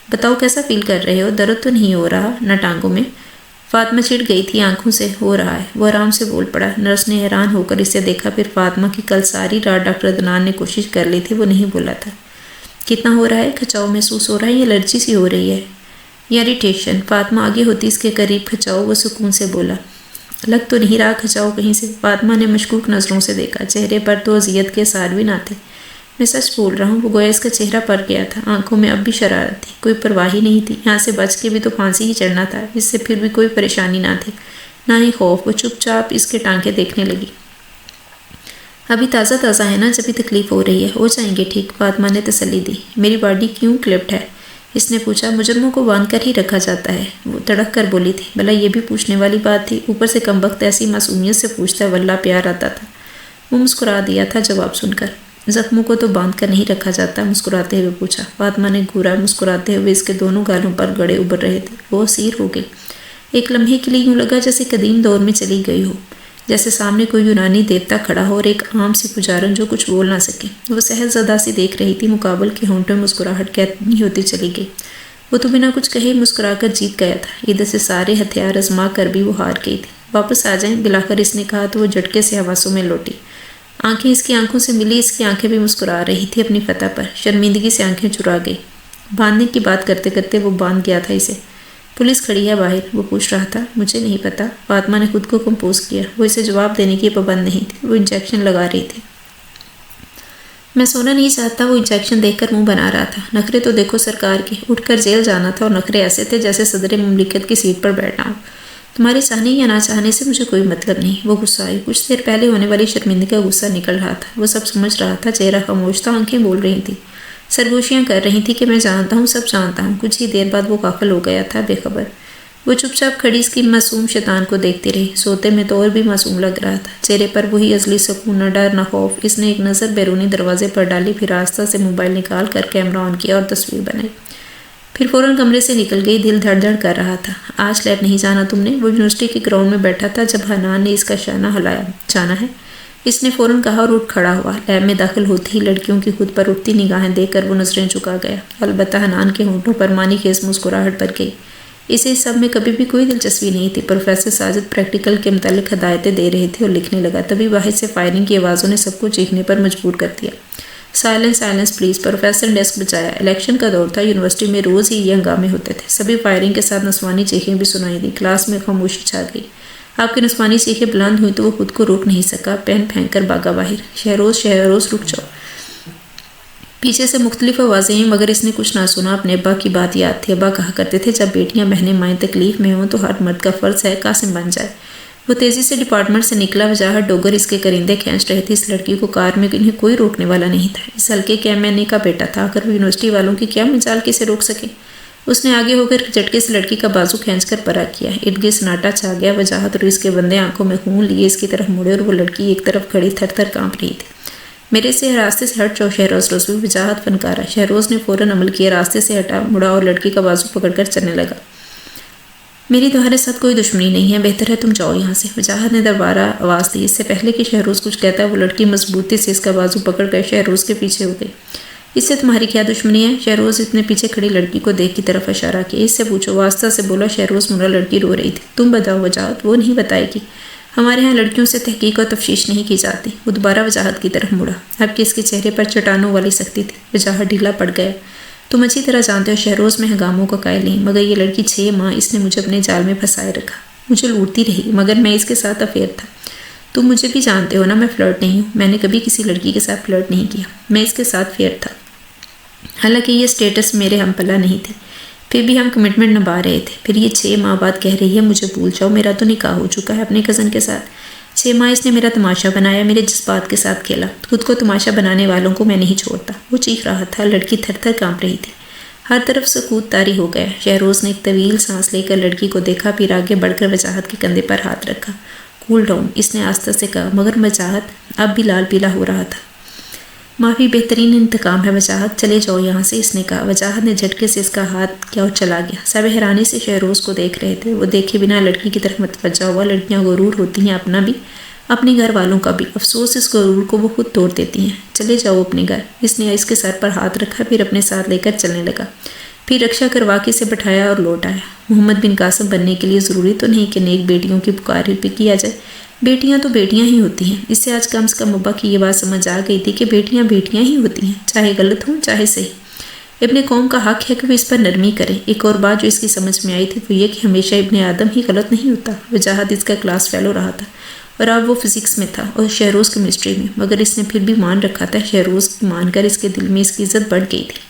بتاؤ کیسا فیل کر رہے ہو؟ درد تو نہیں ہو رہا نہ ٹانگوں میں؟ فاطمہ چڑ گئی تھی آنکھوں سے۔ ہو رہا ہے، وہ آرام سے بول پڑا۔ نرس نے حیران ہو کر اسے دیکھا، پھر فاطمہ کی کل ساری رات ڈاکٹر عدنان نے کوشش کر لی تھی وہ نہیں بولا تھا۔ کتنا ہو رہا ہے؟ کھچاؤ محسوس ہو رہا ہے یا الرجی سی ہو رہی ہے یا اریٹیشن؟ فاطمہ آگے ہوتی اس کے قریب۔ کھچاؤ، وہ سکون سے بولا۔ لگ تو نہیں رہا کھچاؤ کہیں سے۔ فاطمہ نے مشکوک نظروں سے دیکھا، چہرے پر تو اذیت کے اثار بھی نہ تھے۔ میں سچ بول رہا ہوں، وہ گویا اس کا چہرہ پڑ گیا تھا، آنکھوں میں اب بھی شرارت تھی، کوئی پرواہ ہی نہیں تھی۔ یہاں سے بچ کے بھی تو پھانسی ہی چڑھنا تھا، اس سے پھر بھی کوئی پریشانی نہ تھی، نہ ہی خوف۔ وہ چپ چاپ اس کے ٹانکے دیکھنے لگی۔ ابھی تازہ تازہ ہے نا، جبھی تکلیف ہو رہی ہے، ہو جائیں گے ٹھیک، فاطمہ نے تسلی دی۔ میری باڈی کیوں کلپٹ ہے؟ اس نے پوچھا۔ مجرموں کو باندھ کر ہی رکھا جاتا ہے، وہ تڑک کر بولی تھی۔ بھلا یہ بھی پوچھنے والی بات تھی، اوپر سے کم وقت ایسی معصومیت سے پوچھتا، واللہ پیار آتا تھا۔ وہ مسکرا دیا تھا جواب سن کر۔ زخموں کو تو باندھ کر نہیں رکھا جاتا، مسکراتے ہوئے پوچھا۔ فاطمہ نے گھورا، مسکراتے ہوئے اس کے دونوں گالوں پر گڑے ابھر رہے تھے۔ وہ اسیر ہو گئی۔ ایک لمحے کے لیے یوں لگا جیسے قدیم دور میں چلی گئی ہو، جیسے سامنے کوئی یونانی دیوتا کھڑا ہو اور ایک عام سی پجارن جو کچھ بول نہ سکے۔ وہ سہج زدہ سی دیکھ رہی تھی، مقابل کے ہونٹوں میں مسکراہٹ کتنی ہوتی چلی گئی۔ وہ تو بنا کچھ کہے مسکرا کر جیت گیا تھا، ادھر سے سارے ہتھیار آزما کر بھی وہ ہار گئی تھی۔ واپس آ جائیں، بلاخر اس نے کہا تو وہ جھٹکے سے حواسوں میں لوٹی۔ آنکھیں اس کی آنکھوں سے ملی، اس کی آنکھیں بھی مسکرا رہی تھی اپنی فتح پر۔ شرمندگی سے آنکھیں چرا گئی۔ باندھنے کی بات کرتے کرتے وہ باندھ گیا تھا اسے۔ پولیس کھڑی ہے باہر، وہ پوچھ رہا تھا۔ مجھے نہیں پتا، فاطمہ نے خود کو کمپوز کیا۔ وہ اسے جواب دینے کی پابند نہیں تھی، وہ انجیکشن لگا رہی تھی۔ میں سونا نہیں چاہتا، وہ انجیکشن دیکھ کر منہ بنا رہا تھا۔ نخرے تو دیکھو سرکار کے، اٹھ کر جیل جانا تھا اور نخرے ایسے تھے جیسے صدر مملکت کی سیٹ پر بیٹھنا ہو۔ تمہارے چاہنے یا نہ چاہنے سے مجھے کوئی مطلب نہیں، وہ غصہ آئی۔ کچھ دیر پہلے ہونے والی شرمندگی کا غصہ نکل رہا تھا، وہ سب سمجھ رہا تھا۔ چہرہ خاموش تھا، آنکھیں بول رہی تھیں، سرگوشیاں کر رہی تھیں کہ میں جانتا ہوں، سب جانتا ہوں۔ کچھ ہی دیر بعد وہ غافل ہو گیا تھا، بے خبر۔ وہ چپ چاپ کھڑی اس کی معصوم شیطان کو دیکھتی رہی۔ سوتے میں تو اور بھی معصوم لگ رہا تھا، چہرے پر وہی ازلی سکون، نہ ڈر نہ خوف۔ اس نے ایک نظر بیرونی دروازے پر ڈالی، پھر آہستہ سے موبائل نکال کر کیمرہ آن کیا اور تصویر بنائی، پھر فوراً کمرے سے نکل گئی۔ دل دھڑ دھڑ کر رہا تھا۔ آج لیب نہیں جانا تم نے؟ وہ یونیورسٹی کے گراؤنڈ میں بیٹھا تھا جب حنان نے اس کا شانہ ہلایا۔ جانا ہے، اس نے فوراً کہا اور اٹھ کھڑا ہوا۔ لیب میں داخل ہوتے ہی لڑکیوں کی خود پر اٹھتی نگاہیں دیکھ کر وہ نظریں چکا گیا۔ البتہ حنان کے ہونٹوں پر معنی خیز مسکراہٹ بھر گئی۔ اسے اس سب میں کبھی بھی کوئی دلچسپی نہیں تھی۔ پروفیسر ساجد پریکٹیکل کے متعلق ہدایتیں دے رہے تھے اور لکھنے لگا، تبھی باہر سے فائرنگ کی آوازوں نے سب کو چیخنے پر مجبور کر دیا۔ سائلنس سائلنس پلیز، پروفیسر نے ڈیسک بچایا۔ الیکشن کا دور تھا، یونیورسٹی میں روز ہی یہ ہنگامے ہوتے تھے۔ سبھی فائرنگ کے ساتھ نسوانی چیخیں بھی سنائی دیں۔ کلاس میں خاموشی چھا گئی۔ آپ کی نسوانی چیخیں بلند ہوئیں تو وہ خود کو روک نہیں سکا، پین پھینک کر بھاگا باہر۔ شہروز شہروز رک جاؤ۔ پیچھے سے مختلف آوازیں ہیں مگر اس نے کچھ نہ سنا۔ اپنے ابا کی بات یاد تھی، ابا کہا کرتے تھے جب بیٹیاں بہنیں مائیں تکلیف میں ہوں تو ہر مرد کا فرض ہے قاسم بن جائے۔ وہ تیزی سے ڈپارٹمنٹ سے نکلا۔ وجاہت ڈوگر اس کے کرندے کھینچ رہے تھے۔ اس لڑکی کو کار میں انہیں کوئی روکنے والا نہیں تھا۔ اس ہلکے کے ایم کا بیٹا تھا، اگر وہ یونیورسٹی والوں کی کیا مجال کسے روک سکے۔ اس نے آگے ہو کر جھٹکے سے لڑکی کا بازو کھینچ کر برا کیا۔ ارد گرد سناٹا چھا گیا۔ وجاہت اور اس کے بندے آنکھوں میں خون لیے اس کی طرف مڑے اور وہ لڑکی ایک طرف کھڑی تھر تھر کانپ رہی تھی۔ میرے سے راستے سے ہٹ جاؤ شہروز رسول، وجاہت فنکارا۔ شہروز نے فوراً عمل کیا، راستے سے ہٹا، مڑا اور لڑکی کا بازو پکڑ کر چلنے لگا۔ میری تمہارے ساتھ کوئی دشمنی نہیں ہے، بہتر ہے تم جاؤ یہاں سے، وجاہت نے دوبارہ آواز دی۔ اس سے پہلے کہ شہروز کچھ کہتا وہ لڑکی مضبوطی سے اس کا بازو پکڑ کر شہروز کے پیچھے ہو گئی۔ اس سے تمہاری کیا دشمنی ہے؟ شہروز اتنے پیچھے کھڑی لڑکی کو دیکھ کی طرف اشارہ کیا۔ اس سے پوچھو، واسطہ سے بولا۔ شہروز مڑا، لڑکی رو رہی تھی۔ تم بتاؤ وجاہت۔ وہ نہیں بتائے گی، ہمارے ہاں لڑکیوں سے تحقیق اور تفتیش نہیں کی جاتی۔ وہ دوبارہ وجاہت کی طرف مڑا، اب کہ اس کے چہرے پر چٹانوں والی سختی تھی۔ وجاہت ڈھیلا پڑ گیا۔ تم اچھی طرح جانتے ہو شہروز میں ہنگاموں کا قائل نہیں، مگر یہ لڑکی 6 ماہ اس نے مجھے اپنے جال میں پھنسائے رکھا، مجھے لوٹتی رہی، مگر میں اس کے ساتھ افیئر تھا۔ تم مجھے بھی جانتے ہو نا، میں فلرٹ نہیں ہوں، میں نے کبھی کسی لڑکی کے ساتھ فلرٹ نہیں کیا، میں اس کے ساتھ فیئر تھا۔ حالانکہ یہ سٹیٹس میرے ہم پلہ نہیں تھے، پھر بھی ہم کمٹمنٹ نبھا رہے تھے۔ پھر یہ 6 ماہ بعد کہہ رہی ہے مجھے بھول جاؤ، میرا تو نکاح ہو چکا ہے اپنے کزن کے ساتھ۔ 6 ماہ اس نے میرا تماشا بنایا، میرے جذبات کے ساتھ کھیلا، خود کو تماشا بنانے والوں کو میں نہیں چھوڑتا۔ وہ چیخ رہا تھا، لڑکی تھر تھر کانپ رہی تھی۔ ہر طرف سکوت طاری ہو گیا۔ شہروز نے ایک طویل سانس لے کر لڑکی کو دیکھا، پھر آگے بڑھ کر وجاہت کے کندھے پر ہاتھ رکھا۔ کول ڈاؤن، اس نے آہستہ سے کہا، مگر وجاہت اب بھی لال پیلا ہو رہا تھا۔ معافی بہترین انتقام ہے وجاہت، چلے جاؤ یہاں سے، اس نے کہا۔ وجاہت نے جھٹکے سے اس کا ہاتھ کیا اور چلا گیا۔ سب حیرانی سے شہروز کو دیکھ رہے تھے۔ وہ دیکھے بنا لڑکی کی طرف متوجہ ہوا۔ لڑکیاں غرور ہوتی ہیں، اپنا بھی، اپنے گھر والوں کا بھی۔ افسوس اس غرور کو وہ خود توڑ دیتی ہیں۔ چلے جاؤ اپنے گھر۔ اس نے اس کے سر پر ہاتھ رکھا، پھر اپنے ساتھ لے کر چلنے لگا۔ پھر رکشا کروا کے اسے بٹھایا اور لوٹ آیا۔ محمد بن قاسم بننے کے لیے ضروری تو نہیں کہ نیک بیٹیوں کی پکار پہ کیا جائے، بیٹیاں تو بیٹیاں ہی ہوتی ہیں۔ اس سے آج کم سے کم ابا کی یہ بات سمجھ آ گئی تھی کہ بیٹیاں بیٹیاں ہی ہوتی ہیں، چاہے غلط ہوں چاہے صحیح۔ ابن قوم کا حق ہے کہ وہ اس پر نرمی کرے۔ ایک اور بات جو اس کی سمجھ میں آئی تھی وہ یہ کہ ہمیشہ ابن آدم ہی غلط نہیں ہوتا۔ وجاہت اس کا کلاس فیلو رہا تھا اور اب وہ فزکس میں تھا اور شہروز کیمسٹری میں، مگر اس نے پھر بھی مان رکھا تھا۔ شہروز مان کر اس کے دل میں اس کی عزت بڑھ گئی تھی۔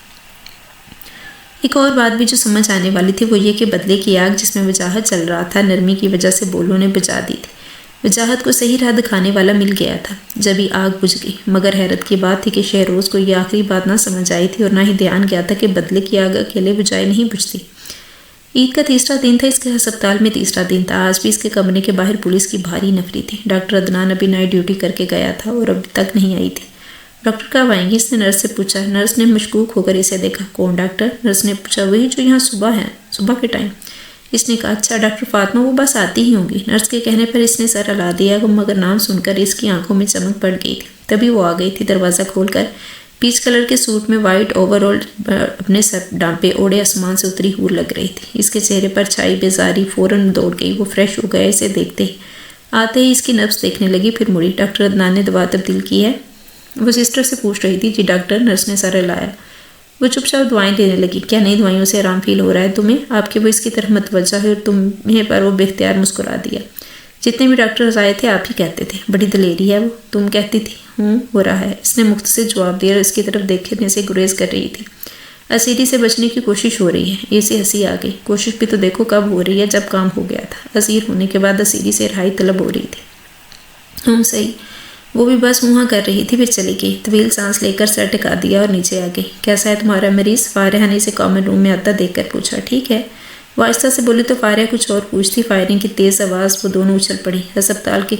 ایک اور بات بھی جو سمجھ آنے والی تھی وہ یہ کہ بدلے کی آگ جس میں وجاہت چل رہا تھا، نرمی کی وجہ سے بولوں نے بجھا دی تھی۔ وجاہت کو صحیح راہ دکھانے والا مل گیا تھا جب ہی آگ بجھ گئی، مگر حیرت کی بات تھی کہ شہروز کو یہ آخری بات نہ سمجھ آئی تھی اور نہ ہی دھیان گیا تھا کہ بدلے کی آگ اکیلے بجھائے نہیں بجھتی۔ عید کا تیسرا دن تھا، اس کے ہسپتال میں تیسرا دن تھا۔ آج بھی اس کے کمرے کے باہر پولیس کی بھاری نفری تھی۔ ڈاکٹر عدنان ابھی نائٹ ڈیوٹی کر کے گیا تھا اور اب تک نہیں آئی تھی۔ ڈاکٹر کب آئیں گے؟ اس نے نرس سے پوچھا۔ نرس نے مشکوک ہو کر اسے دیکھا۔ کون ڈاکٹر؟ نرس نے پوچھا۔ وہی جو یہاں صبح کے ٹائم۔ اس نے کہا، اچھا ڈاکٹر فاطمہ، وہ بس آتی ہی ہوں گی۔ نرس کے کہنے پر اس نے سر ہلا دیا، مگر نام سن کر اس کی آنکھوں میں چمک پڑ گئی تھی۔ تبھی وہ آ گئی تھی، دروازہ کھول کر۔ پیچ کلر کے سوٹ میں وائٹ اوور آل اپنے سر ڈانپے اوڑے آسمان سے اتری حور لگ رہی تھی۔ اس کے چہرے پر چھائی بیزاری فوراً دوڑ گئی۔ وہ فریش ہو گیا اسے دیکھتے ہی۔ آتے ہی اس کی نبض دیکھنے لگی، پھر مڑی۔ ڈاکٹر عدنان نے دوا تبدیل کی ہے؟ وہ سسٹر سے پوچھ رہی تھی۔ جی ڈاکٹر، نرس نے سر ہلایا۔ وہ چپ چاپ دعائیں دینے لگی۔ کیا نئی دوائیوں سے آرام فیل ہو رہا ہے تمہیں؟ آپ کے وہ اس کی طرف متوجہ ہے اور تمہیں پر وہ بے اختیار مسکرا دیا۔ جتنے بھی ڈاکٹرز آئے تھے آپ ہی کہتے تھے، بڑی دلیری ہے وہ، تم کہتی تھی۔ ہو رہا ہے، اس نے مختصر جواب دیا اور اس کی طرف دیکھنے سے گریز کر رہی تھی۔ اسیری سے بچنے کی کوشش ہو رہی ہے۔ اسے ہنسی آ گئی۔ کوشش بھی تو دیکھو کب ہو رہی ہے، جب کام ہو گیا تھا۔ اسیر ہونے کے بعد اسیری سے رہائی طلب ہو رہی تھی۔ صحیح، وہ بھی بس وہاں کر رہی تھی، پھر چلی گئی۔ طویل سانس لے کر سر ٹکا دیا اور نیچے آ گئی۔ کیسا ہے تمہارا مریض؟ فارحہ نے اسے کامن روم میں آتا دیکھ کر پوچھا۔ ٹھیک ہے، وہ آہستہ سے بولی تو فارحہ کچھ اور پوچھتی۔ فائرنگ کی تیز آواز، وہ دونوں اچھل پڑی۔ ہسپتال کے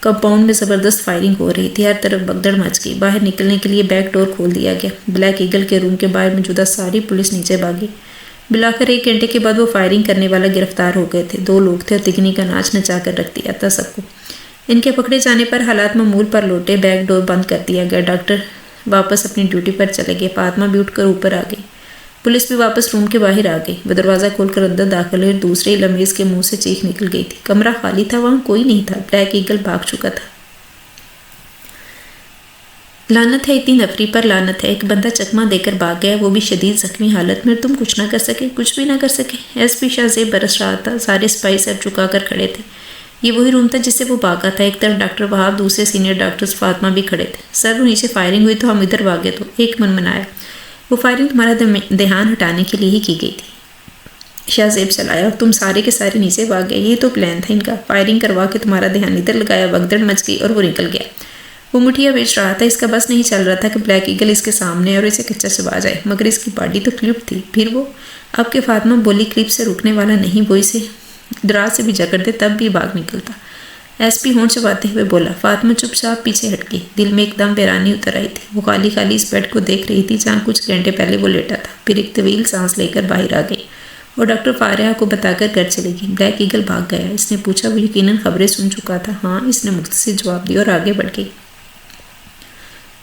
کمپاؤنڈ میں زبردست فائرنگ ہو رہی تھی، ہر طرف بگدڑ مچ گئی۔ باہر نکلنے کے لیے بیک ڈور کھول دیا گیا۔ بلیک ایگل کے روم کے باہر موجودہ ساری پولیس نیچے بھاگی۔ بلاخر 1 گھنٹے کے بعد وہ فائرنگ کرنے والا گرفتار ہو گئے تھے۔ 2 لوگ تھے اور تکنی کا ناچ نچا کر رکھ دیا تھا سب کو۔ ان کے پکڑے جانے پر حالات معمول پر لوٹے۔ بیک ڈور بند کر دیا گیا۔ ڈاکٹر واپس اپنی ڈیوٹی پر چلے گئے۔ فاطمہ بھی اٹھ کر اوپر آ گئی۔ پولیس بھی واپس روم کے باہر آ گئی۔ وہ دروازہ کھول کر اندر داخل ہوئی اور دوسرے ہی لمحے اس کے منہ سے چیخ نکل گئی تھی۔ کمرہ خالی تھا، وہاں کوئی نہیں تھا۔ بلیک ایگل بھاگ چکا تھا۔ لعنت ہے اتنی نفری پر، لعنت ہے، ایک بندہ چکمہ دے کر بھاگ گیا، وہ بھی شدید زخمی حالت میں، تم کچھ نہ کر سکے؟ کچھ بھی نہ کر سکے؟ ایس پی شاہ زیب برس رہا تھا۔ سارے سپاہی سر جھکا کر کھڑے تھے۔ یہ وہی روم تھا جس سے وہ بھاگا تھا۔ ایک طرف ڈاکٹر وہاب، دوسرے سینئر ڈاکٹرز فاطمہ بھی کھڑے تھے۔ سر، وہ نیچے فائرنگ ہوئی تو ہم ادھر بھاگے تو ایک من منایا۔ وہ فائرنگ تمہارا دھیان ہٹانے کے لیے ہی کی گئی تھی۔ شاہ زیب چلایا اور تم سارے کے سارے نیچے بھاگ گئے. یہ تو پلان تھا ان کا. فائرنگ کروا کے تمہارا دھیان ادھر لگایا, بھگدڑ مچ گئی اور وہ نکل گیا. وہ مٹھیاں بیچ رہا تھا. اس کا بس نہیں چل رہا تھا کہ بلیک ایگل اس کے سامنے اور اسے کچا چبا جائے, مگر اس کی باڈی تو کلپ تھی. پھر وہ اب کہ فاطمہ بولی کلپ سے رکنے والا نہیں, وہ اسے ڈرا سے بھی جکڑ دے تب بھی بھاگ نکلتا. ایس پی ہونٹ چباتے ہوئے بولا. فاطمہ چپ چاپ پیچھے ہٹ گئی. دل میں ایک دم ویرانی اتر آئی تھی. وہ خالی خالی اس بیڈ کو دیکھ رہی تھی جہاں کچھ گھنٹے پہلے وہ لیٹا تھا. پھر ایک طویل سانس لے کر باہر آ گئی اور ڈاکٹر فارحہ کو بتا کر گھر چلے گی. بلیک ایگل بھاگ گیا. اس نے پوچھا. وہ یقیناً خبریں سن چکا تھا. ہاں, اس نے مختصر جواب دیا اور آگے بڑھ گئی.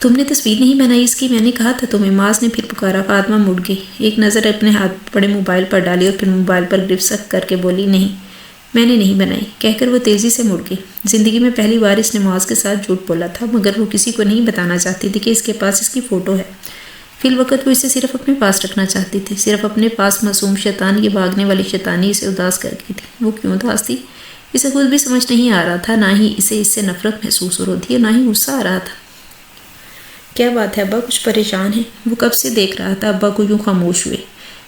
تم نے تصویر نہیں بنائی اس کی؟ میں نے کہا تھا تمہیں. معاذ نے پھر پکارا. فاطمہ مڑ گئی, ایک نظر اپنے ہاتھ پڑے موبائل پر ڈالی اور پھر موبائل پر گرفت سخت کر کے بولی. نہیں, میں نے نہیں بنائی, کہہ کر وہ تیزی سے مڑ گئی. زندگی میں پہلی بار اس نے معاذ کے ساتھ جھوٹ بولا تھا, مگر وہ کسی کو نہیں بتانا چاہتی تھی کہ اس کے پاس اس کی فوٹو ہے. فی الوقت وہ اسے صرف اپنے پاس رکھنا چاہتی تھی. صرف اپنے پاس معصوم شیطان, یہ بھاگنے والی شیطانی اسے اداس کر گئی تھی. وہ کیوں اداس تھی اسے خود بھی سمجھ نہیں آ رہا تھا. نہ ہی اسے اس سے نفرت محسوس ہو رہی تھی اور نہ ہی غصہ آ رہا تھا. کیا بات ہے ابا, کچھ پریشان ہے؟ وہ کب سے دیکھ رہا تھا ابا کو یوں خاموش ہوئے.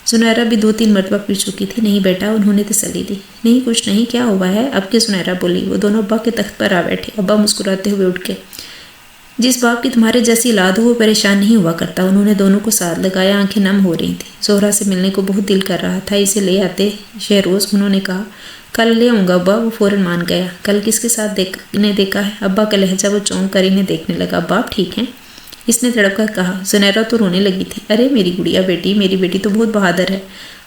زنیرہ بھی 2-3 مرتبہ پی چکی تھی. نہیں بیٹا, انہوں نے تسلی دی. نہیں کچھ نہیں, کیا ہوا ہے اب کہ زنیرہ بولی. وہ دونوں ابا کے تخت پر آ بیٹھے. ابا مسکراتے ہوئے اٹھ گئے. جس باپ کی تمہارے جیسی اولاد ہو وہ پریشان نہیں ہوا کرتا. انہوں نے دونوں کو ساتھ لگایا. آنکھیں نم ہو رہی تھیں. زہرہ سے ملنے کو بہت دل کر رہا تھا. اسے لے آتے شہروز, انہوں نے کہا. کل لے آؤں گا ابا. وہ فوراً مان گیا. کل کس کے ساتھ دیکھا ہے؟ ابا کا لہجہ وہ چونک کر انہیں دیکھنے لگا. ابا آپ ٹھیک ہیں؟ اس نے تڑپ کر کہا. زنیرہ تو رونے لگی تھی. ارے میری گڑیا بیٹی, میری بیٹی تو بہت بہادر ہے.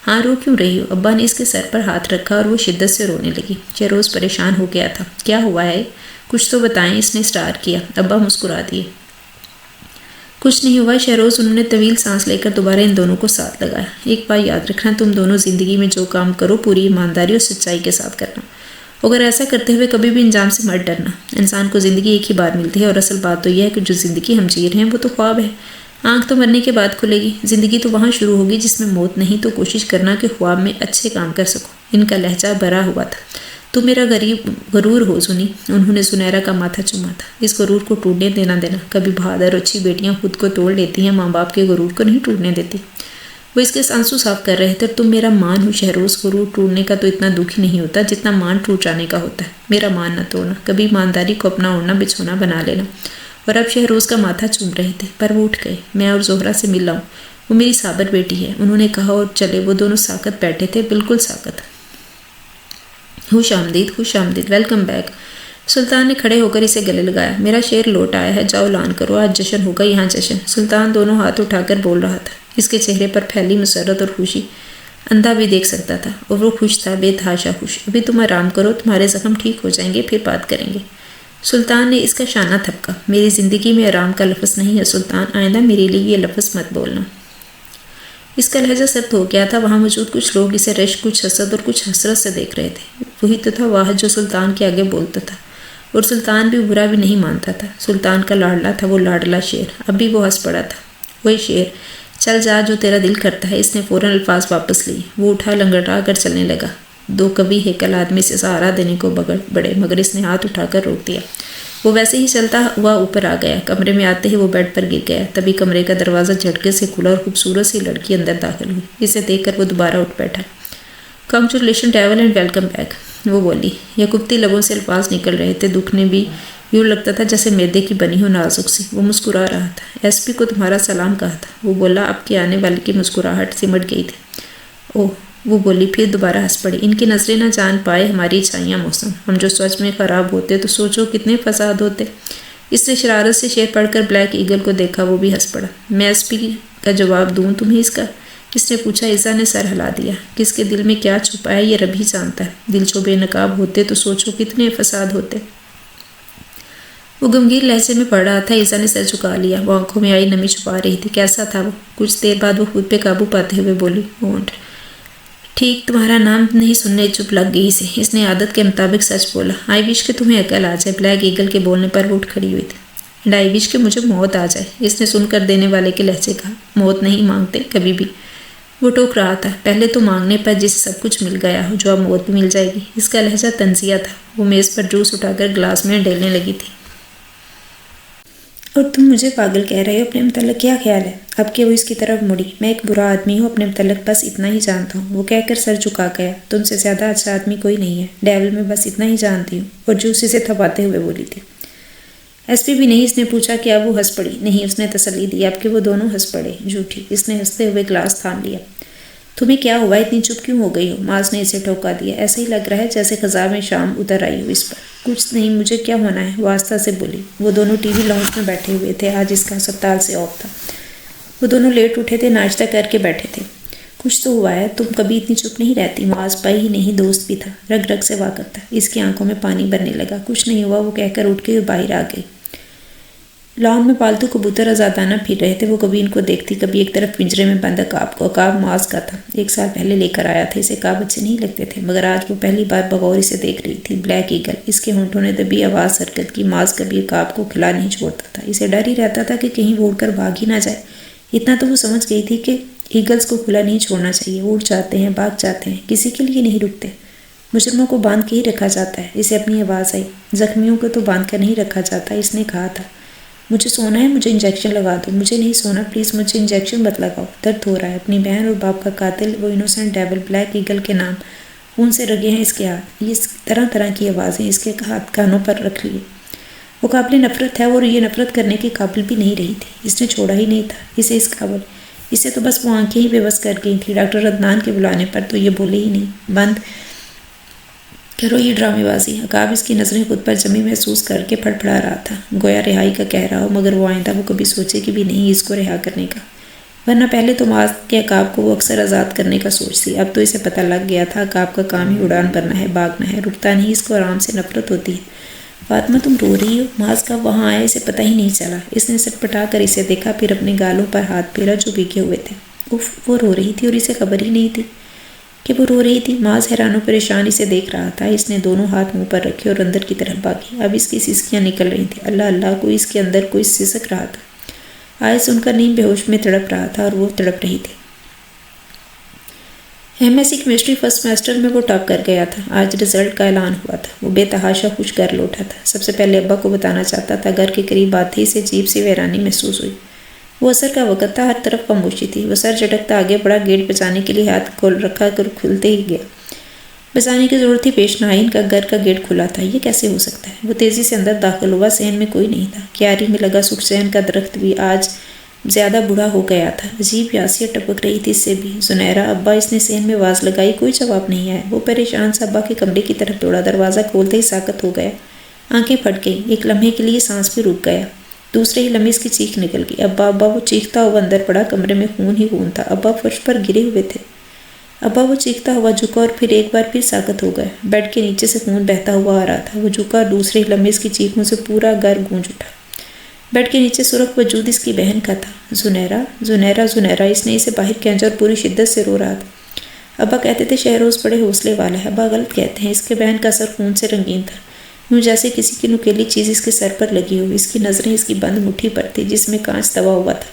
ہاں, رو کیوں رہی ہو؟ ابا نے اس کے سر پر ہاتھ رکھا اور وہ شدت سے رونے لگی. شہروز پریشان ہو گیا تھا. کیا ہوا ہے؟ کچھ تو بتائیں, اس نے اسٹار کیا. ابا مسکرا دیے. کچھ نہیں ہوا شہروز. انہوں نے طویل سانس لے کر دوبارہ ان دونوں کو ساتھ لگایا. ایک بات یاد رکھنا, تم دونوں زندگی میں جو کام کرو پوری ایمانداری اور سچائی کے ساتھ کرنا. اگر ایسا کرتے ہوئے کبھی بھی انجام سے مت ڈرنا. انسان کو زندگی ایک ہی بار ملتی ہے اور اصل بات تو یہ ہے کہ جو زندگی ہم جی رہے ہیں وہ تو خواب ہے. آنکھ تو مرنے کے بعد کھلے گی. زندگی تو وہاں شروع ہوگی جس میں موت نہیں. تو کوشش کرنا کہ خواب میں اچھے کام کر سکو. ان کا لہجہ بھرا ہوا تھا. تم میرا غرور ہو زنی. انہوں نے زنیرہ کا ماتھا چوما تھا. اس غرور کو ٹوٹنے دینا. کبھی بہادر اور اچھی بیٹیاں خود کو توڑ لیتی ہیں, ماں باپ کے غرور کو نہیں ٹوٹنے دیتی. وہ اس کے آنسو صاف کر رہے تھے. تم میرا مان ہو شہروز. غرور ٹوٹنے کا تو اتنا دکھ نہیں ہوتا جتنا مان ٹوٹ جانے کا ہوتا ہے. میرا مان نہ توڑنا. کبھی ایمانداری کو اپنا اوڑھنا بچھونا بنا لینا. اور اب شہروز کا ماتھا چوم رہے تھے, پر وہ اٹھ گئے. میں اور زہرہ سے مل لاؤں. وہ میری صابر بیٹی ہے, انہوں نے کہا اور چلے. وہ دونوں ساکت بیٹھے تھے, بالکل ساکت. خوش آمدید, خوش آمدید, ویلکم بیک. سلطان نے کھڑے ہو کر اسے گلے لگایا. میرا شیر لوٹ آیا ہے, جاؤ اعلان کرو. آج جشن ہوگا یہاں, جشن. سلطان دونوں ہاتھ اٹھا کر بول رہا تھا. اس کے چہرے پر پھیلی مسرت اور خوشی اندھا بھی دیکھ سکتا تھا, اور وہ خوش تھا, بے تحاشا خوش. ابھی تم آرام کرو, تمہارے زخم ٹھیک ہو جائیں گے, پھر بات کریں گے. سلطان نے اس کا شانہ تھپکا. میری زندگی میں آرام کا لفظ نہیں ہے سلطان. آئندہ میرے لیے یہ لفظ مت بولنا. اس کا لہجہ سخت ہو گیا تھا. وہاں موجود کچھ لوگ اسے رشک, کچھ حسد اور کچھ حسرت سے دیکھ رہے تھے. وہی تو تھا واحد جو سلطان کے آگے بولتا تھا, اور سلطان بھی برا بھی نہیں مانتا تھا. سلطان کا لاڈلا تھا وہ لاڈلا شیر. اب بھی وہ ہنس پڑا تھا. وہی شیر, چل جا جو تیرا دل کرتا ہے. اس نے فوراً الفاظ واپس لیے. وہ اٹھا لنگڑا کر چلنے لگا. 2 کبھی ہیکل آدمی سے سہارا دینے کو بڑے, مگر اس نے ہاتھ اٹھا کر روک دیا. وہ ویسے ہی چلتا ہوا اوپر آ گیا. کمرے میں آتے ہی وہ بیڈ پر گر گیا. تبھی کمرے کا دروازہ جھٹکے سے کھلا اور خوبصورت سی لڑکی اندر داخل ہوئی. اسے دیکھ کر وہ دوبارہ اٹھ بیٹھا. Congratulation travel and welcome back, وہ بولی. یکفتی لبوں سے الفاظ نکل رہے تھے. دکھنے بھی یوں لگتا تھا جیسے میدے کی بنی ہو نازک سی. وہ مسکرا رہا تھا. ایس پی کو تمہارا سلام کہا تھا, وہ بولا. اب کے آنے والے کی مسکراہٹ سمٹ گئی تھی. اوہ, وہ بولی. پھر دوبارہ ہنس پڑی. ان کی نظریں نہ جان پائے ہماری چھائیاں موسم. ہم جو سچ میں خراب ہوتے تو سوچو کتنے فساد ہوتے. اس نے شرارت سے شعر پڑھ کر بلیک ایگل کو دیکھا. وہ بھی ہنس پڑا. میں ایس پی کا جواب دوں تمہیں اس کا؟ اس نے پوچھا. عزا نے سر ہلا دیا. کس کے دل میں کیا چھپا ہے یہ رب ہی جانتا ہے. دل جو بے نقاب ہوتے تو سوچو کتنے فساد ہوتے. وہ غمگین لہجے میں پڑھ رہا تھا. عزا نے سر جھکا لیا. وہ آنکھوں میں آئی نمی چھپا رہی تھی. کیسا تھا وہ؟ کچھ دیر بعد وہ خود پہ قابو پاتے ہوئے بولی. اونٹ. ٹھیک, تمہارا نام نہیں سننے چپ لگ گئی اسے. اس نے عادت کے مطابق سچ بولا. آئی وش کہ تمہیں عقل آ جائے. بلیک ایگل کے بولنے پر وہ اٹھ کھڑی ہوئی تھی. اینڈ آئی وش کہ مجھے موت آ جائے. اس نے سن کر دینے والے کے لہجے کہا. موت نہیں مانگتے کبھی بھی. وہ ٹوک رہا تھا. پہلے تو مانگنے پر جسے سب کچھ مل گیا ہو, جو اب موت بھی مل جائے گی. اس کا لہجہ طنزیہ تھا. وہ میز پر جوس اٹھا کر گلاس میں ڈیلنے لگی تھی. اور تم مجھے پاگل کہہ رہے ہو؟ اپنے متعلق کیا خیال ہے؟ اب کہ وہ اس کی طرف مڑی، میں ایک برا آدمی ہوں، اپنے متعلق بس اتنا ہی جانتا ہوں۔ وہ کہہ کر سر جھکا گیا۔ تم سے زیادہ اچھا آدمی کوئی نہیں ہے ڈیول، میں بس اتنا ہی جانتی ہوں۔ اور جوس اسے تھپاتے ہوئے بولی تھی۔ ایس پی بھی نہیں، اس نے پوچھا۔ کیا وہ ہنس پڑی؟ نہیں، اس نے تسلی دی۔ اب کہ وہ دونوں ہنس پڑے۔ جھوٹی، اس نے ہنستے ہوئے گلاس تھام لیا۔ تمہیں کیا ہوا؟ اتنی چپ کیوں ہو گئی ہو؟ ماز نے اسے ٹھوکا دیا۔ ایسا ہی لگ رہا ہے جیسے خزاں میں شام اتر آئی ہو اس پر۔ کچھ نہیں، مجھے کیا ہونا ہے؟ وہ آہستہ سے بولی۔ وہ دونوں ٹی وی لاؤنج میں بیٹھے ہوئے تھے۔ آج اس کا ہسپتال سے آف تھا۔ وہ دونوں لیٹ اٹھے تھے، ناشتہ کر کے بیٹھے تھے۔ کچھ تو ہوا ہے، تم کبھی اتنی چپ نہیں رہتی۔ معاذ پائی ہی نہیں، دوست بھی تھا، رگ رگ سے واقف تھا۔ اس کی آنکھوں میں پانی بھرنے لگا۔ کچھ نہیں ہوا، وہ کہہ کر اٹھ کے باہر آ گئی۔ لان میں پالتو کبوتر آزادانہ پھر رہے تھے۔ وہ کبھی ان کو دیکھتی، کبھی ایک طرف پنجرے میں بند عقاب کو۔ عقاب معاذ کا تھا، 1 سال پہلے لے کر آیا تھا۔ اسے عقاب اچھے نہیں لگتے تھے، مگر آج وہ پہلی بار بغور اسے دیکھ رہی تھی۔ بلیک ایگل، اس کے ہونٹوں نے دبی آواز حرکت کی۔ معاذ کبھی عقاب کو کھلا نہیں چھوڑتا تھا۔ اسے ڈر ہی رہتا تھا کہ کہیں وہ اڑ کر بھاگ ہی نہ جائے۔ اتنا تو وہ سمجھ گئی تھی کہ ایگلز کو کھلا نہیں چھوڑنا چاہیے۔ اڑ جاتے ہیں، بھاگ جاتے ہیں، کسی کے لیے نہیں رکتے۔ مجرموں کو باندھ کے ہی رکھا جاتا ہے۔ اسے اپنی آواز آئی۔ زخمیوں کو تو باندھ کر نہیں رکھا جاتا، اس نے کہا تھا۔ مجھے سونا ہے، مجھے انجیکشن لگا دو۔ مجھے نہیں سونا، پلیز مجھے انجیکشن مت لگاؤ، درد ہو رہا ہے۔ اپنی بہن اور باپ کا قاتل، وہ انوسنٹ ڈیول، بلیک ایگل کے نام، خون سے رگے ہیں اس کے ہاتھ۔ یہ طرح طرح کی آوازیں اس کے ہاتھ کانوں پر رکھ لیے۔ وہ قابل نفرت ہے اور یہ نفرت کرنے کے قابل بھی نہیں رہی تھی۔ اس نے چھوڑا ہی نہیں تھا اسے اس قابل۔ اسے تو بس وہ آنکھیں ہی بے بس کر گئی تھیں۔ ڈاکٹر عدنان کے بلانے پر تو یہ بولے ہی نہیں۔ بند کرو یہ ڈرامے بازی۔ عقاب اس کی نظریں خود پر جمی محسوس کر کے پھڑ پھڑا رہا تھا، گویا رہائی کا کہہ رہا ہو، مگر وہ آئندہ وہ کبھی سوچے کہ بھی نہیں اس کو رہا کرنے کا، ورنہ پہلے تو معاذ کے عقاب کو وہ اکثر آزاد کرنے کا سوچتی۔ اب تو اسے پتہ لگ گیا تھا عقاب کا کام ہی اڑان بھرنا ہے، بھاگنا ہے، رکتا نہیں، اس کو آرام سے نفرت ہوتی ہے۔ فاطمہ تم رو رہی ہو؟ معاذ کا وہاں آیا اسے پتہ ہی نہیں چلا۔ اس نے سٹ پٹا کر اسے دیکھا، پھر اپنے گالوں پر ہاتھ پھیرا جو بھیگے ہوئے تھے۔ اف، وہ رو رہی تھی اور اسے خبر ہی نہیں تھی کہ وہ رو رہی تھی۔ معاذ حیران و پریشان اسے دیکھ رہا تھا۔ اس نے دونوں ہاتھ منہ پر رکھے اور اندر کی طرف بھاگی۔ اب اس کی سسکیاں نکل رہی تھیں۔ اللہ اللہ، کوئی اس کے اندر کوئی سسک رہا تھا۔ آئے سن کر نیم بے ہوش میں تڑپ رہا تھا اور وہ تڑپ رہی تھی۔ MSc کیمسٹری فرسٹ سیمسٹر میں وہ ٹاپ کر گیا تھا۔ آج رزلٹ کا اعلان ہوا تھا۔ وہ بے تحاشا خوش گھر لوٹا تھا۔ سب سے پہلے ابا کو بتانا چاہتا تھا۔ گھر کے قریب آتے ہی اسے عجیب سی ویرانی محسوس ہوئی۔ وہ عصر کا وقت تھا، ہر طرف خاموشی تھی۔ وہ سر جھٹکتا آگے بڑھا، گیٹ بچانے کے لیے ہاتھ کھول رکھا کر کھلتے ہی گیا۔ بچانے کی ضرورت ہی پیش نہ آئی، ان کا گھر کا گیٹ کھلا تھا، یہ کیسے ہو سکتا ہے؟ وہ تیزی سے اندر داخل ہوا۔ صحن میں کوئی نہیں تھا۔ کیاری میں لگا سکسین کا درخت بھی آج زیادہ بوڑھا ہو گیا تھا۔ عجیب پیاسیت ٹپک رہی تھی اس سے بھی۔ زنیرہ، ابا، اس نے صحن میں آواز لگائی، کوئی جواب نہیں آیا۔ وہ پریشان سا ابا کے کمرے کی طرف دوڑا، دروازہ کھولتے ہی ساکت ہو گیا۔ آنکھیں پھٹ گئیں، ایک لمحے کے لیے سانس بھی رک گیا، دوسرے ہی لمحے اس کی چیخ نکل گئی، ابا ابا! وہ چیختا ہوا اندر پڑا، کمرے میں خون ہی خون تھا، ابا فرش پر گرے ہوئے تھے۔ ابا! وہ چیختا ہوا جھکا اور پھر ایک بار پھر ساکت ہو گیا۔ بیڈ کے نیچے سے خون بہتا ہوا آ رہا تھا۔ وہ جھکا اور دوسرے ہی لمحے اس کی چیخوں سے پورا گھر گونج اٹھا۔ بیڈ کے نیچے سرخ وجود اس کی بہن کا تھا۔ زنیرہ، زنیرہ، زنیرہ! اس نے اسے باہر کھینچا اور پوری شدت سے رو رہا تھا۔ ابا کہتے تھے شہروز بڑے حوصلے والا ہے۔ ابا غلط کہتے ہیں، اس کے بہن کا سر خون سے رنگین تھا، یوں جیسے کسی کی نکیلی چیز اس کے سر پر لگی ہوئی۔ اس کی نظریں اس کی بند مٹھی پر تھی جس میں کانچ دبا ہوا تھا۔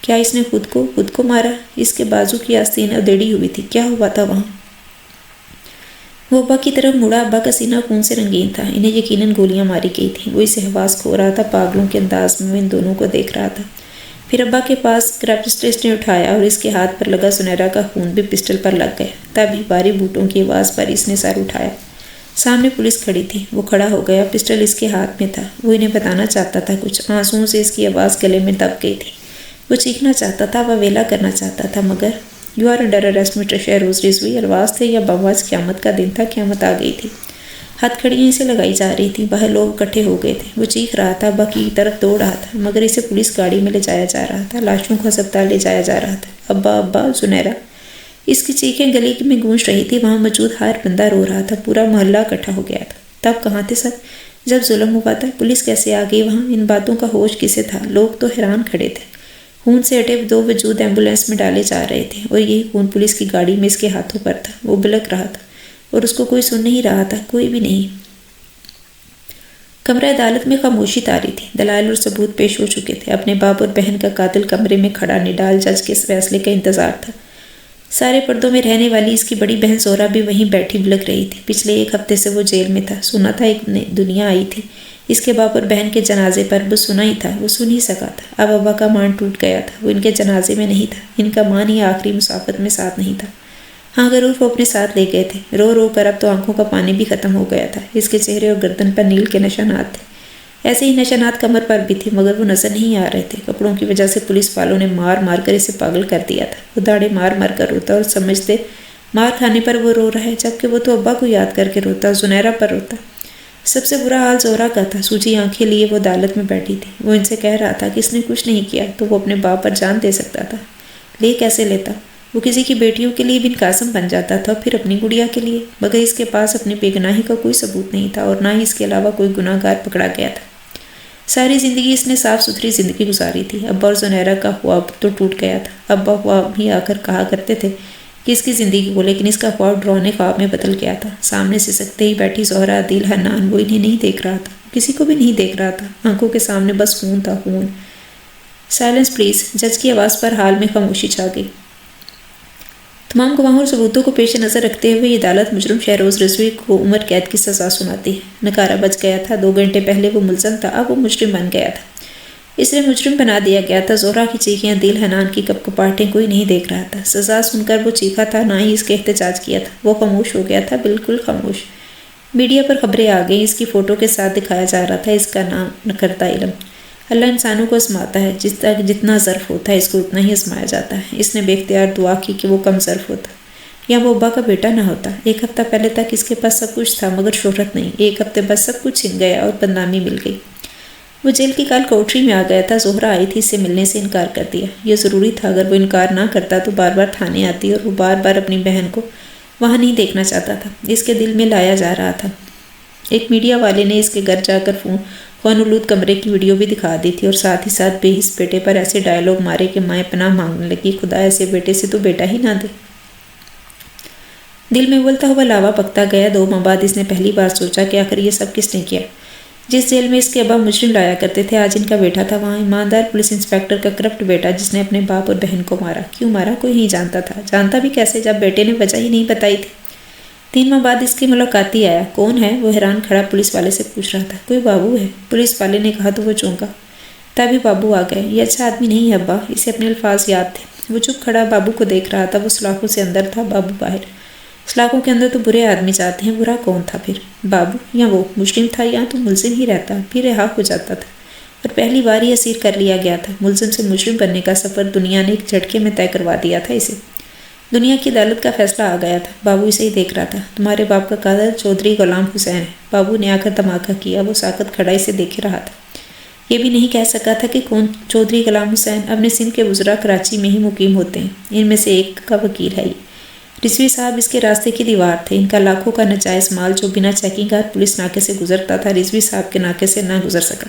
کیا اس نے خود کو مارا؟ اس کے بازو کی آستین ادھیڑی ہوئی تھی۔ کیا ہوا تھا وہاں؟ وہ ابا کی طرف مڑا۔ ابا کا سینہ خون سے رنگین تھا، انہیں یقیناً گولیاں ماری گئی تھیں۔ وہ اسے حواس کھو رہا تھا، پاگلوں کے انداز میں وہ ان دونوں کو دیکھ رہا تھا۔ پھر ابا کے پاس پسٹل اس نے اٹھایا اور اس کے ہاتھ پر لگا زنیرہ کا خون بھی پسٹل پر لگ گیا۔ تب ہی بھاری بوٹوں کی آواز پر اس نے سر اٹھایا۔ سامنے پولیس کھڑی تھی۔ وہ کھڑا ہو گیا، پسٹل اس کے ہاتھ میں تھا۔ وہ انہیں بتانا چاہتا تھا کچھ، آنسوؤں سے اس کی آواز گلے میں دب گئی تھی۔ وہ چیخنا چاہتا تھا، واویلا کرنا چاہتا تھا، مگر you are under arrest mister Shahroz Rizvi, الفاظ تھے یا بواز؟ قیامت کا دن تھا، قیامت آ گئی تھی۔ ہتھ کھڑیاں اسے لگائی جا رہی تھیں، باہر لوگ اکٹھے ہو گئے تھے۔ وہ چیخ رہا تھا، ابا کی طرف دوڑ رہا تھا، مگر اسے پولیس گاڑی میں لے جایا جا رہا تھا، لاشوں کو ہسپتال لے جایا جا رہا تھا۔ ابا ابا! زنیرہ! اس کی چیخیں گلی میں گونج رہی تھی، وہاں موجود ہر بندہ رو رہا تھا، پورا محلہ اکٹھا ہو گیا تھا۔ تب کہاں تھے سب جب ظلم ہوا تھا؟ پولیس کیسے آ گئی وہاں؟ ان باتوں کا ہوش کسے تھا؟ لوگ تو حیران کھڑے تھے۔ خون سے ہٹے 2 وجود ایمبولینس میں ڈالے جا رہے تھے اور یہی خون پولیس کی گاڑی میں اس کے ہاتھوں پر تھا۔ وہ بلک رہا تھا اور اس کو کوئی سن نہیں رہا تھا، کوئی بھی نہیں۔ کمرہ عدالت میں خاموشی طاری تھی۔ دلائل اور ثبوت پیش ہو چکے تھے۔ اپنے باپ اور بہن کا قاتل کمرے میں کھڑا نڈال جج کے فیصلے کا انتظار تھا۔ سارے پردوں میں رہنے والی اس کی بڑی بہن زہرا بھی وہیں بیٹھی بلک رہی تھی۔ پچھلے 1 ہفتے سے وہ جیل میں تھا۔ سنا تھا ایک دنیا آئی تھی اس کے باپ اور بہن کے جنازے پر، وہ سنا ہی تھا، وہ سن ہی سکا تھا۔ اب ابا کا مان ٹوٹ گیا تھا، وہ ان کے جنازے میں نہیں تھا، ان کا مان ہی آخری مسافت میں ساتھ نہیں تھا۔ ہاں ضرور وہ اپنے ساتھ لے گئے تھے، رو رو کر اب تو آنکھوں کا پانی بھی ختم ہو گیا تھا۔ اس کے چہرے اور گردن پر نیل کے نشانات تھے، ایسے ہی نشانات کمر پر بھی تھے، مگر وہ نظر نہیں آ رہے تھے۔ کپڑوں کی وجہ سے پولیس والوں نے مار مار کر اسے پاگل کر دیا تھا۔ وہ داڑے مار مار کر روتا اور سمجھتے مار کھانے پر وہ رو رہا ہے، جبکہ وہ تو ابا کو یاد کر کے روتا، زنیرہ پر روتا۔ سب سے برا حال زہرا کا تھا۔ سوجی آنکھیں لیے وہ عدالت میں بیٹھی تھی۔ وہ ان سے کہہ رہا تھا کہ اس نے کچھ نہیں کیا تو وہ اپنے باپ پر جان دے سکتا تھا۔ لے کیسے لیتا؟ وہ کسی کی بیٹیوں کے لیے بن قاسم بن جاتا تھا، پھر اپنی گڑیا کے لیے، مگر اس کے پاس اپنی بے گناہی کا کوئی ثبوت نہیں تھا اور نہ ہی اس کے علاوہ کوئی گناہ گار پکڑا گیا تھا۔ ساری زندگی اس نے صاف ستھری زندگی گزاری تھی۔ ابا اور زنیرہ کا خواب تو ٹوٹ گیا تھا۔ ابا خواب ہی آ کر کہا کرتے تھے کہ اس کی زندگی کو، لیکن اس کا خواب ڈراؤنے خواب میں بدل گیا تھا۔ سامنے سسکتے ہی بیٹھی زہرا، عدیل، حنان، وہ انہیں نہیں دیکھ رہا تھا، کسی کو بھی نہیں دیکھ رہا تھا۔ آنکھوں کے سامنے بس خون تھا، خون۔ سائلنس پلیز، جج کی آواز پر حال میں خاموشی چھا گئی۔ تمام گواہوں اور ثبوتوں کو پیش نظر رکھتے ہوئے یہ عدالت مجرم شہروز رضوی کو عمر قید کی سزا سناتی ہے۔ نکارہ بچ گیا تھا، 2 گھنٹے پہلے وہ ملزم تھا، اب وہ مجرم بن گیا تھا، اسے مجرم بنا دیا گیا تھا۔ زہرا کی چیخیں، عدیل، حنان کی کپکپاہٹیں کوئی نہیں دیکھ رہا تھا۔ سزا سن کر وہ چیخا تھا، نہ ہی اس کے احتجاج کیا تھا۔ وہ خاموش ہو گیا تھا، بالکل خاموش۔ میڈیا پر خبریں آ گئیں، اس کی فوٹو کے ساتھ دکھایا جا رہا تھا اس کا نام کردہ علم۔ اللہ انسانوں کو آزماتا ہے، جتنا ظرف ہوتا ہے اس کو اتنا ہی آزمایا جاتا ہے۔ اس نے بے اختیار دعا کی کہ وہ کم ظرف ہوتا یا وہ ابا کا بیٹا نہ ہوتا۔ 1 ہفتہ پہلے تک اس کے پاس سب کچھ تھا مگر شہرت نہیں۔ 1 ہفتے بعد سب کچھ چھن گیا اور بدنامی مل گئی۔ وہ جیل کی کال کوٹری میں آ گیا تھا۔ زہرا آئی تھی، اس سے ملنے سے انکار کر دیا۔ یہ ضروری تھا، اگر وہ انکار نہ کرتا تو بار بار تھانے آتی اور وہ بار بار اپنی بہن کو وہاں نہیں دیکھنا چاہتا تھا۔ اس کے دل میں لایا جا رہا تھا۔ ایک میڈیا والے نے اس کے گھر جا کر خونولود کمرے کی ویڈیو بھی دکھا دی تھی اور ساتھ ہی ساتھ بے حس بیٹے پر ایسے ڈائیلاگ مارے کہ مائیں پناہ مانگنے لگی، خدا ایسے بیٹے سے تو بیٹا ہی نہ دے۔ دل میں ابلتا ہوا لاوا پکتا گیا۔ 2 ماہ بعد اس نے پہلی بار سوچا کہ آخر یہ سب کس نے کیا۔ جس جیل میں اس کے ابا مجرم لایا کرتے تھے، آج ان کا بیٹا تھا وہاں، ایماندار پولیس انسپکٹر کا کرپٹ بیٹا جس نے اپنے باپ اور بہن کو مارا۔ کیوں مارا کوئی نہیں جانتا تھا، جانتا بھی کیسے جب بیٹے نے وجہ ہی نہیں بتائی تھی۔ 3 ماہ بعد اس کی ملاقاتی آیا۔ کون ہے؟ وہ حیران کھڑا پولیس والے سے پوچھ رہا تھا۔ کوئی بابو ہے، پولیس والے نے کہا تو وہ چونکا۔ تبھی بابو آ گئے۔ یہ اچھا آدمی نہیں ہے ابا، اسے اپنے الفاظ یاد تھے۔ وہ چپ کھڑا بابو کو دیکھ رہا تھا۔ وہ سلاخوں سے اندر تھا، بابو باہر۔ سلاخوں کے اندر تو برے آدمی جاتے ہیں، برا کون تھا پھر؟ بابو یا وہ مجرم تھا یا تو ملزم ہی رہتا، پھر رہا ہو جاتا تھا، اور پہلی بار ہی اسیر کر لیا گیا تھا۔ ملزم سے مجرم بننے کا سفر دنیا نے ایک جھٹکے میں طے کروا دیا تھا اسے۔ دنیا کی عدالت کا فیصلہ آ گیا تھا۔ بابو اسے ہی دیکھ رہا تھا۔ تمہارے باپ کا قاتل چودھری غلام حسین ہے۔ بابو نے آ کر دھماکہ کیا۔ وہ ساکت کھڑا اسے دیکھ رہا تھا۔ یہ بھی نہیں کہہ سکا تھا کہ کون چودھری غلام حسین۔ اپنے سندھ کے وزراء کراچی میں ہی مقیم ہوتے ہیں، ان میں سے ایک کا وکیل ہے یہ۔ رضوی صاحب اس کے راستے کی دیوار تھے۔ ان کا لاکھوں کا ناجائز مال جو بنا چیکنگ ہر پولیس ناکے سے گزرتا تھا، رضوی صاحب کے ناکے سے نہ گزر سکا۔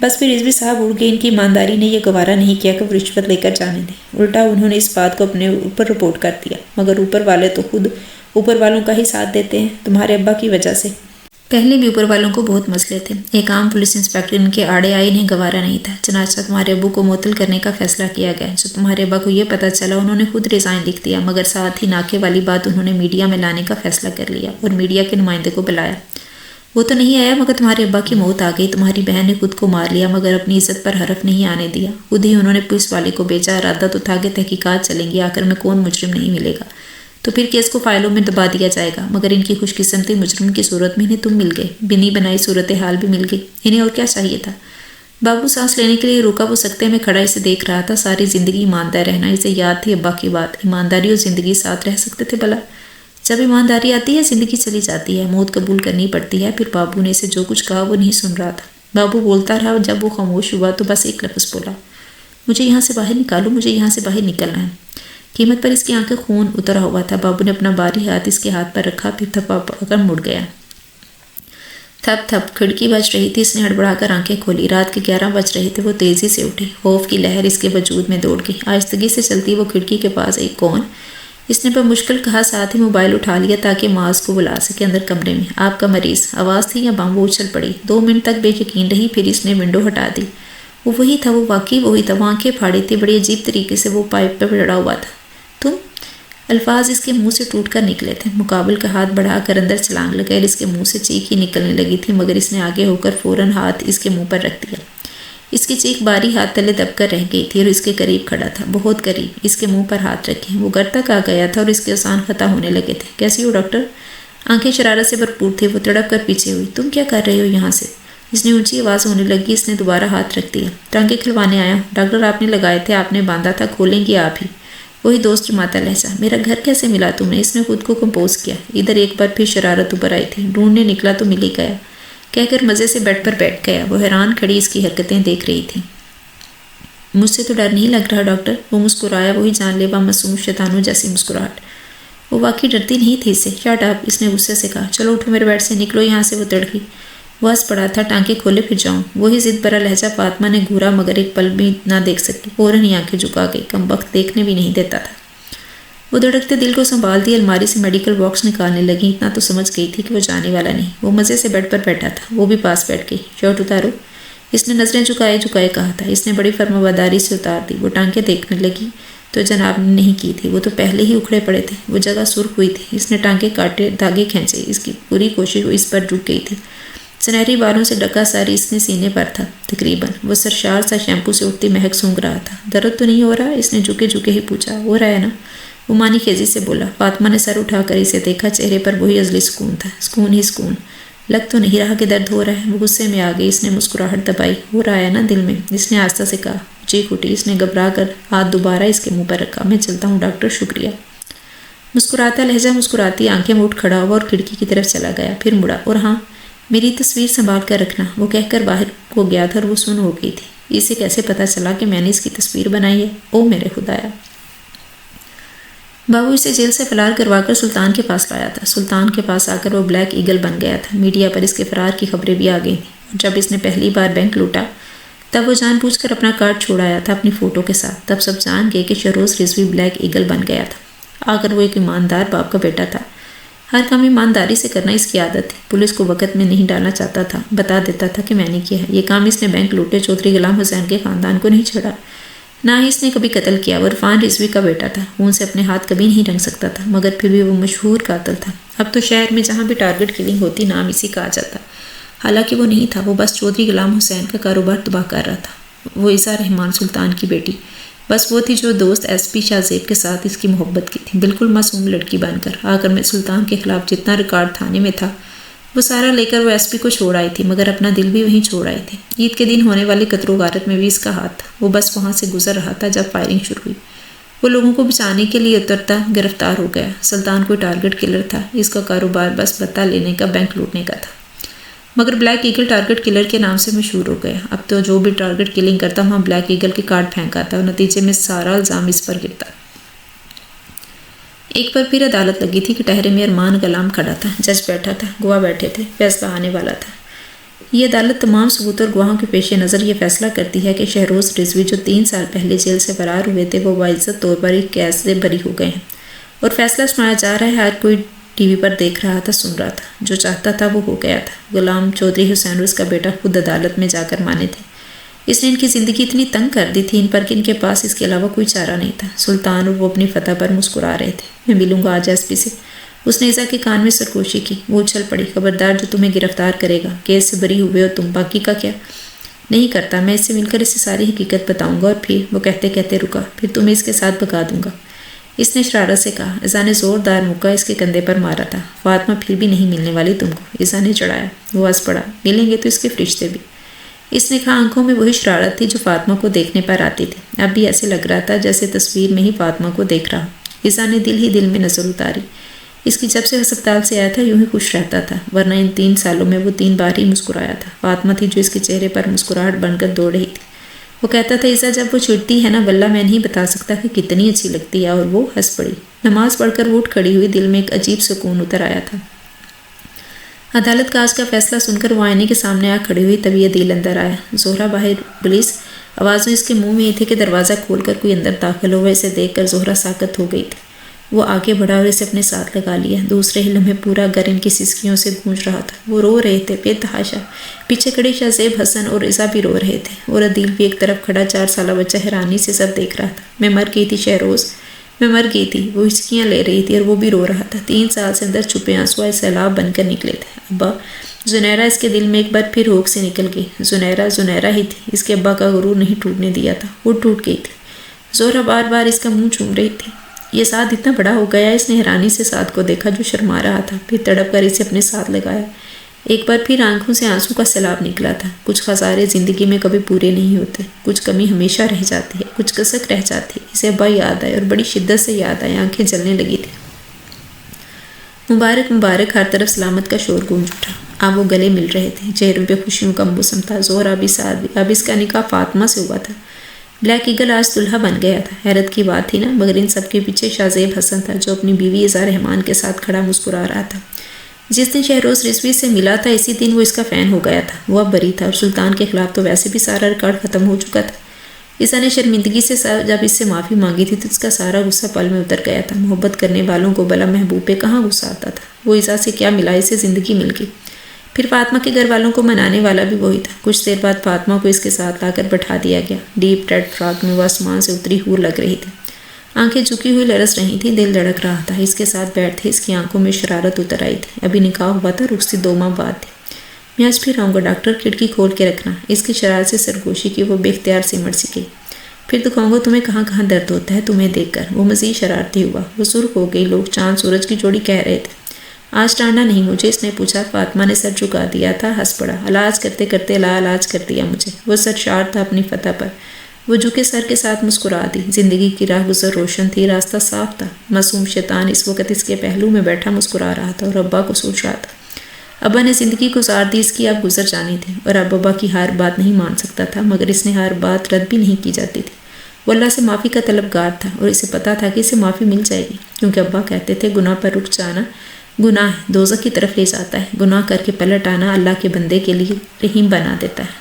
بس پھر رضوی صاحب اڑ گئے۔ ان کی ایمانداری نے یہ گوارا نہیں کیا کہ وہ رشوت لے کر جانے دیں، الٹا انہوں نے اس بات کو اپنے اوپر رپورٹ کر دیا۔ مگر اوپر والے تو خود اوپر والوں کا ہی ساتھ دیتے ہیں، تمہارے ابا کی وجہ سے۔ پہلے بھی اوپر والوں کو بہت مسئلے تھے۔ ایک عام پولیس انسپکٹر ان کے آڑے آئے، انہیں گوارا نہیں تھا۔ چنانچہ تمہارے ابو کو معطل کرنے کا فیصلہ کیا گیا۔ جب تمہارے ابا کو یہ پتہ چلا، انہوں نے خود ریزائن لکھ دیا، مگر ساتھ ہی ناکے والی بات انہوں نے میڈیا میں لانے کا فیصلہ کر لیا اور میڈیا کے نمائندے کو بلایا۔ وہ تو نہیں آیا، مگر تمہارے ابا کی موت آ گئی۔ تمہاری بہن نے خود کو مار لیا، مگر اپنی عزت پر حرف نہیں آنے دیا۔ خود ہی انہوں نے پولیس والے کو بھیجا، ارادہ تو تھا کہ تحقیقات چلیں گی، آخر میں کون مجرم نہیں ملے گا تو پھر کیس کو فائلوں میں دبا دیا جائے گا۔ مگر ان کی خوش قسمتی مجرم کی صورت میں انہیں تم مل گئے، بنی بنائی صورتحال بھی مل گئی۔ انہیں اور کیا چاہیے تھا؟ بابو سانس لینے کے لیے رکا۔ وہ سکتے میں کھڑا اسے دیکھ رہا تھا۔ ساری زندگی ایماندار رہنا، اسے یاد تھی ابا کی بات۔ ایمانداری اور زندگی ساتھ رہ سکتے تھے بھلا؟ جب ایمانداری آتی ہے زندگی چلی جاتی ہے، موت قبول کرنی پڑتی ہے۔ پھر بابو نے اسے جو کچھ کہا وہ نہیں سن رہا تھا۔ بابو بولتا رہا، جب وہ خاموش ہوا تو بس ایک لفظ بولا، مجھے یہاں سے باہر نکالو، مجھے یہاں سے باہر نکلنا ہے۔ قیمت پر اس کی آنکھیں خون اترا ہوا تھا۔ بابو نے اپنا باری ہاتھ اس کے ہاتھ پر رکھا، پھر تھپا کر مڑ گیا۔ تھپ تھپ کھڑکی بج رہی تھی۔ اس نے ہڑبڑا کر آنکھیں کھولی۔ رات کے 11 بج رہے تھے۔ وہ تیزی سے اٹھی، خوف کی لہر اس کے وجود میں دوڑ گئی۔ آہستگی سے چلتی وہ کھڑکی کے پاس آئی۔ کون؟ اس نے بمشکل کہا، ساتھ ہی موبائل اٹھا لیا تاکہ معاذ کو بلا سکے اندر کمرے میں۔ آپ کا مریض؟ آواز تھی یا بم؟ وہ اچھل پڑی۔ 2 منٹ تک بے یقین رہی، پھر اس نے ونڈو ہٹا دی۔ وہ وہی تھا، وہ واقعی وہی تھا۔ وہ آنکھیں پھاڑی تھی، بڑی عجیب طریقے سے وہ پائپ پہ چڑھا ہوا تھا۔ تم؟ الفاظ اس کے منہ سے ٹوٹ کر نکلے تھے۔ مقابل کا ہاتھ بڑھا کر اندر چھلانگ لگائی اور اس کے منہ سے چیخ ہی نکلنے لگی تھی، مگر اس نے آگے ہو کر فوراً ہاتھ اس کے منہ پر رکھ دیا۔ اس کی چیخ باری ہاتھ تلے دب کر رہ گئی تھی اور اس کے قریب کھڑا تھا، بہت قریب، اس کے منہ پر ہاتھ رکھے۔ وہ گر تک آ گیا تھا اور اس کے آسان خطا ہونے لگے تھے۔ کیسی ہو ڈاکٹر؟ آنکھیں شرارت سے بھرپور تھی۔ وہ تڑپ کر پیچھے ہوئی۔ تم کیا کر رہے ہو یہاں سے؟ اس نے اونچی آواز ہونے لگی۔ اس نے دوبارہ ہاتھ رکھ دیا۔ ٹانگیں کھلوانے آیا ہوں۔ ڈاکٹر آپ نے لگائے تھے، آپ نے باندھا تھا، کھولیں گی آپ ہی؟ وہی دوست جماتا لہجہ۔ میرا گھر کیسے ملا تمہیں؟ اس نے خود کو کمپوز کیا۔ ادھر ایک بار پھر شرارت اوپر آئی تھی۔ ڈھونڈنے نکلا تو مل ہی گیا، کہہ کر مزے سے بیڈ پر بیٹھ گیا۔ وہ حیران کھڑی اس کی حرکتیں دیکھ رہی تھی۔ مجھ سے تو ڈر نہیں لگ رہا ڈاکٹر؟ وہ مسکرایا، وہی جان لیوا معصوم شیطانوں جیسی مسکراہٹ۔ وہ واقعی ڈرتی نہیں تھی اس سے۔ شٹ اپ، اس نے غصے سے کہا۔ چلو اٹھو میرے بیڈ سے، نکلو یہاں سے۔ وہ تڑکی۔ وہ ہنس پڑا تھا۔ ٹانکے کھولے پھر جاؤں؟ وہی ضد بھرا لہجہ۔ فاطمہ نے گھورا مگر ایک پل بھی نہ دیکھ سکی، فوراً ہی آنکھیں جھکا گئی۔ کمبخت دیکھنے بھی نہیں دیتا تھا۔ وہ دھڑکتے دل کو سنبھال دی، الماری سے میڈیکل باکس نکالنے لگی۔ اتنا تو سمجھ گئی تھی کہ وہ جانے والا نہیں۔ وہ مزے سے بیڈ پر بیٹھا تھا، وہ بھی پاس بیٹھ گئی۔ شرٹ اتارو، اس نے نظریں جھکائے جھکائے کہا تھا۔ اس نے بڑی فرمانبرداری سے اتار دی۔ وہ ٹانکیں دیکھنے لگی تو جناب نے نہیں کی تھی، وہ تو پہلے ہی اکھڑے پڑے تھے۔ وہ جگہ سرخ ہوئی تھی۔ اس نے ٹانکیں کاٹے، دھاگے کھینچے۔ اس کی پوری کوشش اس پر رک گئی تھی۔ سنہری بالوں سے ڈکا ساری اس نے سینے پر تھا تقریباً۔ وہ سرشار سا شیمپو سے اٹھتی مہک سونگھ رہا تھا۔ درد تو نہیں ہو رہا؟ اس نے جھکے جھکے ہی پوچھا۔ ہو رہا ہے نا؟ وہ مانی خیزی سے بولا۔ فاطمہ نے سر اٹھا کر اسے دیکھا۔ چہرے پر وہی ازلی سکون تھا، سکون ہی سکون۔ لگ تو نہیں رہا کہ درد ہو رہا ہے؟ وہ غصے میں آ گئی۔ اس نے مسکراہٹ دبائی۔ ہو رہا ہے نا دل میں؟ اس نے آہستہ سے کہا۔ چیخ اٹھی۔ اس نے گھبرا کر ہاتھ دوبارہ اس کے منہ پر رکھا۔ میں چلتا ہوں ڈاکٹر، شکریہ۔ مسکراتا لہجہ مسکراتی آنکھیں میں اٹھ کھڑا ہوا اور کھڑکی کی طرف چلا گیا، پھر مڑا۔ اور ہاں، میری تصویر سنبھال کر رکھنا، وہ کہہ کر باہر کو گیا تھا اور وہ سن ہو گئی تھی۔ اسے کیسے پتا چلا کہ میں نے اس کی تصویر بنائی ہے؟ او میرے خدایا! بابو اسے جیل سے فرار کروا کر سلطان کے پاس لایا تھا۔ سلطان کے پاس آ کر وہ بلیک ایگل بن گیا تھا۔ میڈیا پر اس کے فرار کی خبریں بھی آ گئی تھیں۔ جب اس نے پہلی بار بینک لوٹا تب وہ جان بوجھ کر اپنا کارڈ چھوڑایا تھا اپنی فوٹو کے ساتھ۔ تب سب جان گئے کہ شہروز رضوی بلیک ایگل بن گیا تھا۔ آخر وہ ایک ایماندار باپ کا بیٹا تھا۔ ہر کام ایمانداری سے کرنا اس کی عادت تھی۔ پولیس کو وقت میں نہیں ڈالنا چاہتا تھا، بتا دیتا تھا کہ میں نے کیا ہے۔ یہ کام اس نے بینک لوٹے چودھری غلام حسین کے خاندان کو نہیں چھڑا، نہ ہی اس نے کبھی قتل کیا۔ وہ عرفان رضوی کا بیٹا تھا، خون سے اپنے ہاتھ کبھی نہیں رنگ سکتا تھا، مگر پھر بھی وہ مشہور قاتل تھا۔ اب تو شہر میں جہاں بھی ٹارگٹ کلنگ ہوتی نام اسی کا آ جاتا۔ حالانکہ وہ نہیں تھا، وہ بس چودھری غلام حسین کا کاروبار تباہ کر رہا تھا۔ وہ عزا رحمان سلطان کی بیٹی بس وہ تھی جو دوست ایس پی شاہ زیب کے ساتھ اس کی محبت کی تھی، بالکل معصوم لڑکی بن کر۔ آخر میں سلطان کے خلاف جتنا ریکارڈ تھانے میں تھا وہ سارا لے کر وہ ایس پی کو چھوڑ آئی تھی، مگر اپنا دل بھی وہیں چھوڑ آئی تھی۔ عید کے دن ہونے والی قتل و غارت میں بھی اس کا ہاتھ تھا۔ وہ بس وہاں سے گزر رہا تھا جب فائرنگ شروع ہوئی۔ وہ لوگوں کو بچانے کے لیے اترتا گرفتار ہو گیا۔ سلطان کوئی ٹارگٹ کلر تھا، اس کا کاروبار بس بتا لینے کا، بینک لوٹنے کا تھا، مگر بلیک ایگل ٹارگٹ کلر کے نام سے مشہور ہو گیا۔ اب تو جو بھی ٹارگٹ کلنگ کرتا وہاں بلیک ایگل کے کارڈ پھینکاتا اور نتیجے میں سارا الزام اس پر گرتا۔ ایک پر پھر عدالت لگی تھی کہ ٹہرے میں ارمان غلام کھڑا تھا، جج بیٹھا تھا، گواہ بیٹھے تھے، فیصلہ آنے والا تھا۔ یہ عدالت تمام ثبوت اور گواہوں کے پیش نظر یہ فیصلہ کرتی ہے کہ شہروز رضوی جو 3 سال پہلے جیل سے فرار ہوئے تھے وہ باعزت طور پر ایک کیس سے بری ہو گئے ہیں، اور فیصلہ سنایا جا رہا ہے۔ ہر کوئی ٹی وی پر دیکھ رہا تھا، سن رہا تھا، جو چاہتا تھا وہ ہو گیا تھا۔ غلام چودھری حسین اور اس کا بیٹا خود عدالت میں جا کر مانے تھے۔ اس نے ان کی زندگی اتنی تنگ کر دی تھی ان پر کہ ان کے پاس اس کے علاوہ کوئی چارہ نہیں تھا۔ سلطان اور وہ اپنی فتح پر مسکرا رہے تھے۔ میں ملوں گا آج ایس پی سے، اس نے عزا کے کان میں سرگوشی کی۔ وہ اچھل پڑی۔ خبردار، جو تمہیں گرفتار کرے گا، کیس سے بری ہوئے ہو تم، باقی کا کیا؟ نہیں کرتا، میں اس سے مل کر اسے ساری حقیقت بتاؤں گا، اور پھر وہ کہتے کہتے رکا، پھر تمہیں اس کے ساتھ بھگا دوں گا، اس نے شرارت سے کہا۔ عزا نے زوردار مکہ اس کے کندھے پر مارا تھا۔ فاطمہ پھر بھی نہیں ملنے والی تم کو، عزا نے چڑھایا۔ وہ ہنس پڑا۔ ملیں گے تو اس کے فرشتے بھی، اس نے کہا۔ آنکھوں میں وہی شرارت تھی جو فاطمہ کو دیکھنے پر آتی تھی۔ اب بھی ایسے لگ رہا تھا جیسے تصویر میں ہی فاطمہ کو دیکھ رہا۔ عزا نے دل ہی دل میں نظر اتاری۔ اس کی جب سے ہسپتال سے آیا تھا یوں ہی خوش رہتا تھا، ورنہ ان 3 سالوں میں وہ 3 بار ہی مسکرایا تھا۔ فاطمہ تھی جو اس کے چہرے پر مسکراہٹ بن کر دوڑ رہی تھی۔ وہ کہتا تھا، عزا جب وہ چھڑتی ہے نا، واللہ میں نہیں بتا سکتا کہ کتنی اچھی لگتی ہے، اور وہ ہنس پڑی۔ نماز پڑھ کر وہ اٹھ کھڑی ہوئی، دل میں ایک عجیب سکون اتر آیا تھا۔ عدالت کا آج کا فیصلہ سن کر وہ آئینے کے سامنے آ کھڑی ہوئی، تب یہ دل اندر آیا۔ زہرا باہر پولیس، آوازیں اس کے منہ میں یہ تھی کہ دروازہ کھول کر کوئی اندر داخل ہوا۔ اسے دیکھ کر زہرا ساکت ہو گئی تھی۔ وہ آگے بڑھا اور اسے اپنے ساتھ لگا لیا۔ دوسرے ہی لمحے پورا گھر ان کی سسکیوں سے گونج رہا تھا۔ وہ رو رہے تھے بے تحاشا۔ پیچھے کھڑے شاہ زیب، حسن اور عزا بھی رو رہے تھے، اور عدیل بھی ایک طرف کھڑا 4 سالہ بچہ حیرانی سے سب دیکھ رہا تھا۔ میں مر گئی تھی شہروز، میں مر گئی تھی، وہ ہچکیاں لے رہی تھی اور وہ بھی رو رہا تھا۔ 3 سال سے اندر چھپے آنسو سیلاب بن کر نکلے تھے۔ ابا زنیرہ اس کے دل میں ایک بار پھر ہوک سے نکل گئی۔ زنیرہ ہی تھی، اس کے ابا کا غرور نہیں ٹوٹنے دیا تھا، وہ ٹوٹ گئی تھی۔ زہرا بار بار اس کا منہ چوم رہی تھی۔ یہ ساتھ اتنا بڑا ہو گیا، اس نے حیرانی سے ساتھ کو دیکھا جو شرما رہا تھا، پھر تڑپ کر اسے اپنے ساتھ لگایا۔ ایک بار پھر آنکھوں سے آنسو کا سیلاب نکلا تھا۔ کچھ خسارے زندگی میں کبھی پورے نہیں ہوتے، کچھ کمی ہمیشہ رہ جاتی ہے، کچھ کسک رہ جاتی ہے۔ اسے ابا یاد آئے اور بڑی شدت سے یاد آئے، آنکھیں جلنے لگی تھی۔ مبارک مبارک، ہر طرف سلامت کا شور گونج اٹھا۔ اب وہ گلے مل رہے تھے، چہروں پہ خوشیوں کا موسم تھا۔ زہرا بھی ساتھ بھی۔ اب اس کا نکاح فاطمہ سے ہوا تھا۔ بلیک ایگل آج دلہا بن گیا تھا۔ حیرت کی بات تھی نا، مگر ان سب کے پیچھے شاہ زیب حسن تھا جو اپنی بیوی عزا رحمان کے ساتھ کھڑا مسکرا رہا تھا۔ جس دن شہروز رضوی سے ملا تھا، اسی دن وہ اس کا فین ہو گیا تھا۔ وہ اب بری تھا اور سلطان کے خلاف تو ویسے بھی سارا ریکارڈ ختم ہو چکا تھا۔ عزا نے شرمندگی سے جب اس سے معافی مانگی تھی تو اس کا سارا غصہ پل میں اتر گیا تھا۔ محبت کرنے والوں کو بلا محبوب پہ کہاں غصہ آتا تھا؟ وہ عزا سے کیا ملا، اسے زندگی مل گئی۔ پھر فاطمہ کے گھر والوں کو منانے والا بھی وہی تھا۔ کچھ دیر بعد فاطمہ کو اس کے ساتھ لا کر بٹھا دیا گیا۔ ڈیپ ریڈ فراک میں وہ آسمان سے اتری حور لگ رہی تھی۔ آنکھیں جھکی ہوئی لرز رہی تھیں، دل دھڑک رہا تھا۔ اس کے ساتھ بیٹھتے اس کی آنکھوں میں شرارت اتر آئی تھی۔ ابھی نکاح ہوا تھا، رخصتی 2 ماہ بعد تھی۔ میں آج پھر آؤں گا ڈاکٹر، کھڑکی کھول کے رکھنا۔ اس کی شرارت سے سرگوشی کی وہ بے اختیار سمٹ سی گئی۔ پھر دکھاؤں گا تمہیں کہاں کہاں درد ہوتا ہے تمہیں دیکھ کر۔ وہ مزید شرارتی ہوا۔ وہ سرخ ہو گئی۔ لوگ چاند سورج کی جوڑی کہہ رہے تھے۔ آج ٹانڈا نہیں مجھے، اس نے پوچھا۔ فاطمہ نے سر جھکا دیا تھا، ہنس پڑا۔ علاج کرتے کرتے لا علاج کر دیا مجھے۔ وہ سرشار تھا اپنی فتح پر۔ وہ جھکے سر کے ساتھ مسکرا دی۔ زندگی کی راہ گزر روشن تھی، راستہ صاف تھا۔ معصوم شیطان اس وقت اس کے پہلو میں بیٹھا مسکرا رہا تھا اور ابا کو سوچ رہا تھا۔ ابا نے زندگی گزار دی، اس کی اب گزر جانی تھی، اور اب ابا کی ہر بات نہیں مان سکتا تھا، مگر اس نے ہر بات رد بھی نہیں کی جاتی تھی۔ وہ اللہ سے معافی کا طلبگار تھا اور اسے پتا تھا کہ اسے معافی مل جائے گی، کیونکہ ابا کہتے تھے گناہ پر رک جانا گناہ ہے، دوزخ کی طرف لے جاتا ہے۔ گناہ کر کے پلٹ آنا اللہ کے بندے کے لیے رحیم بنا دیتا ہے۔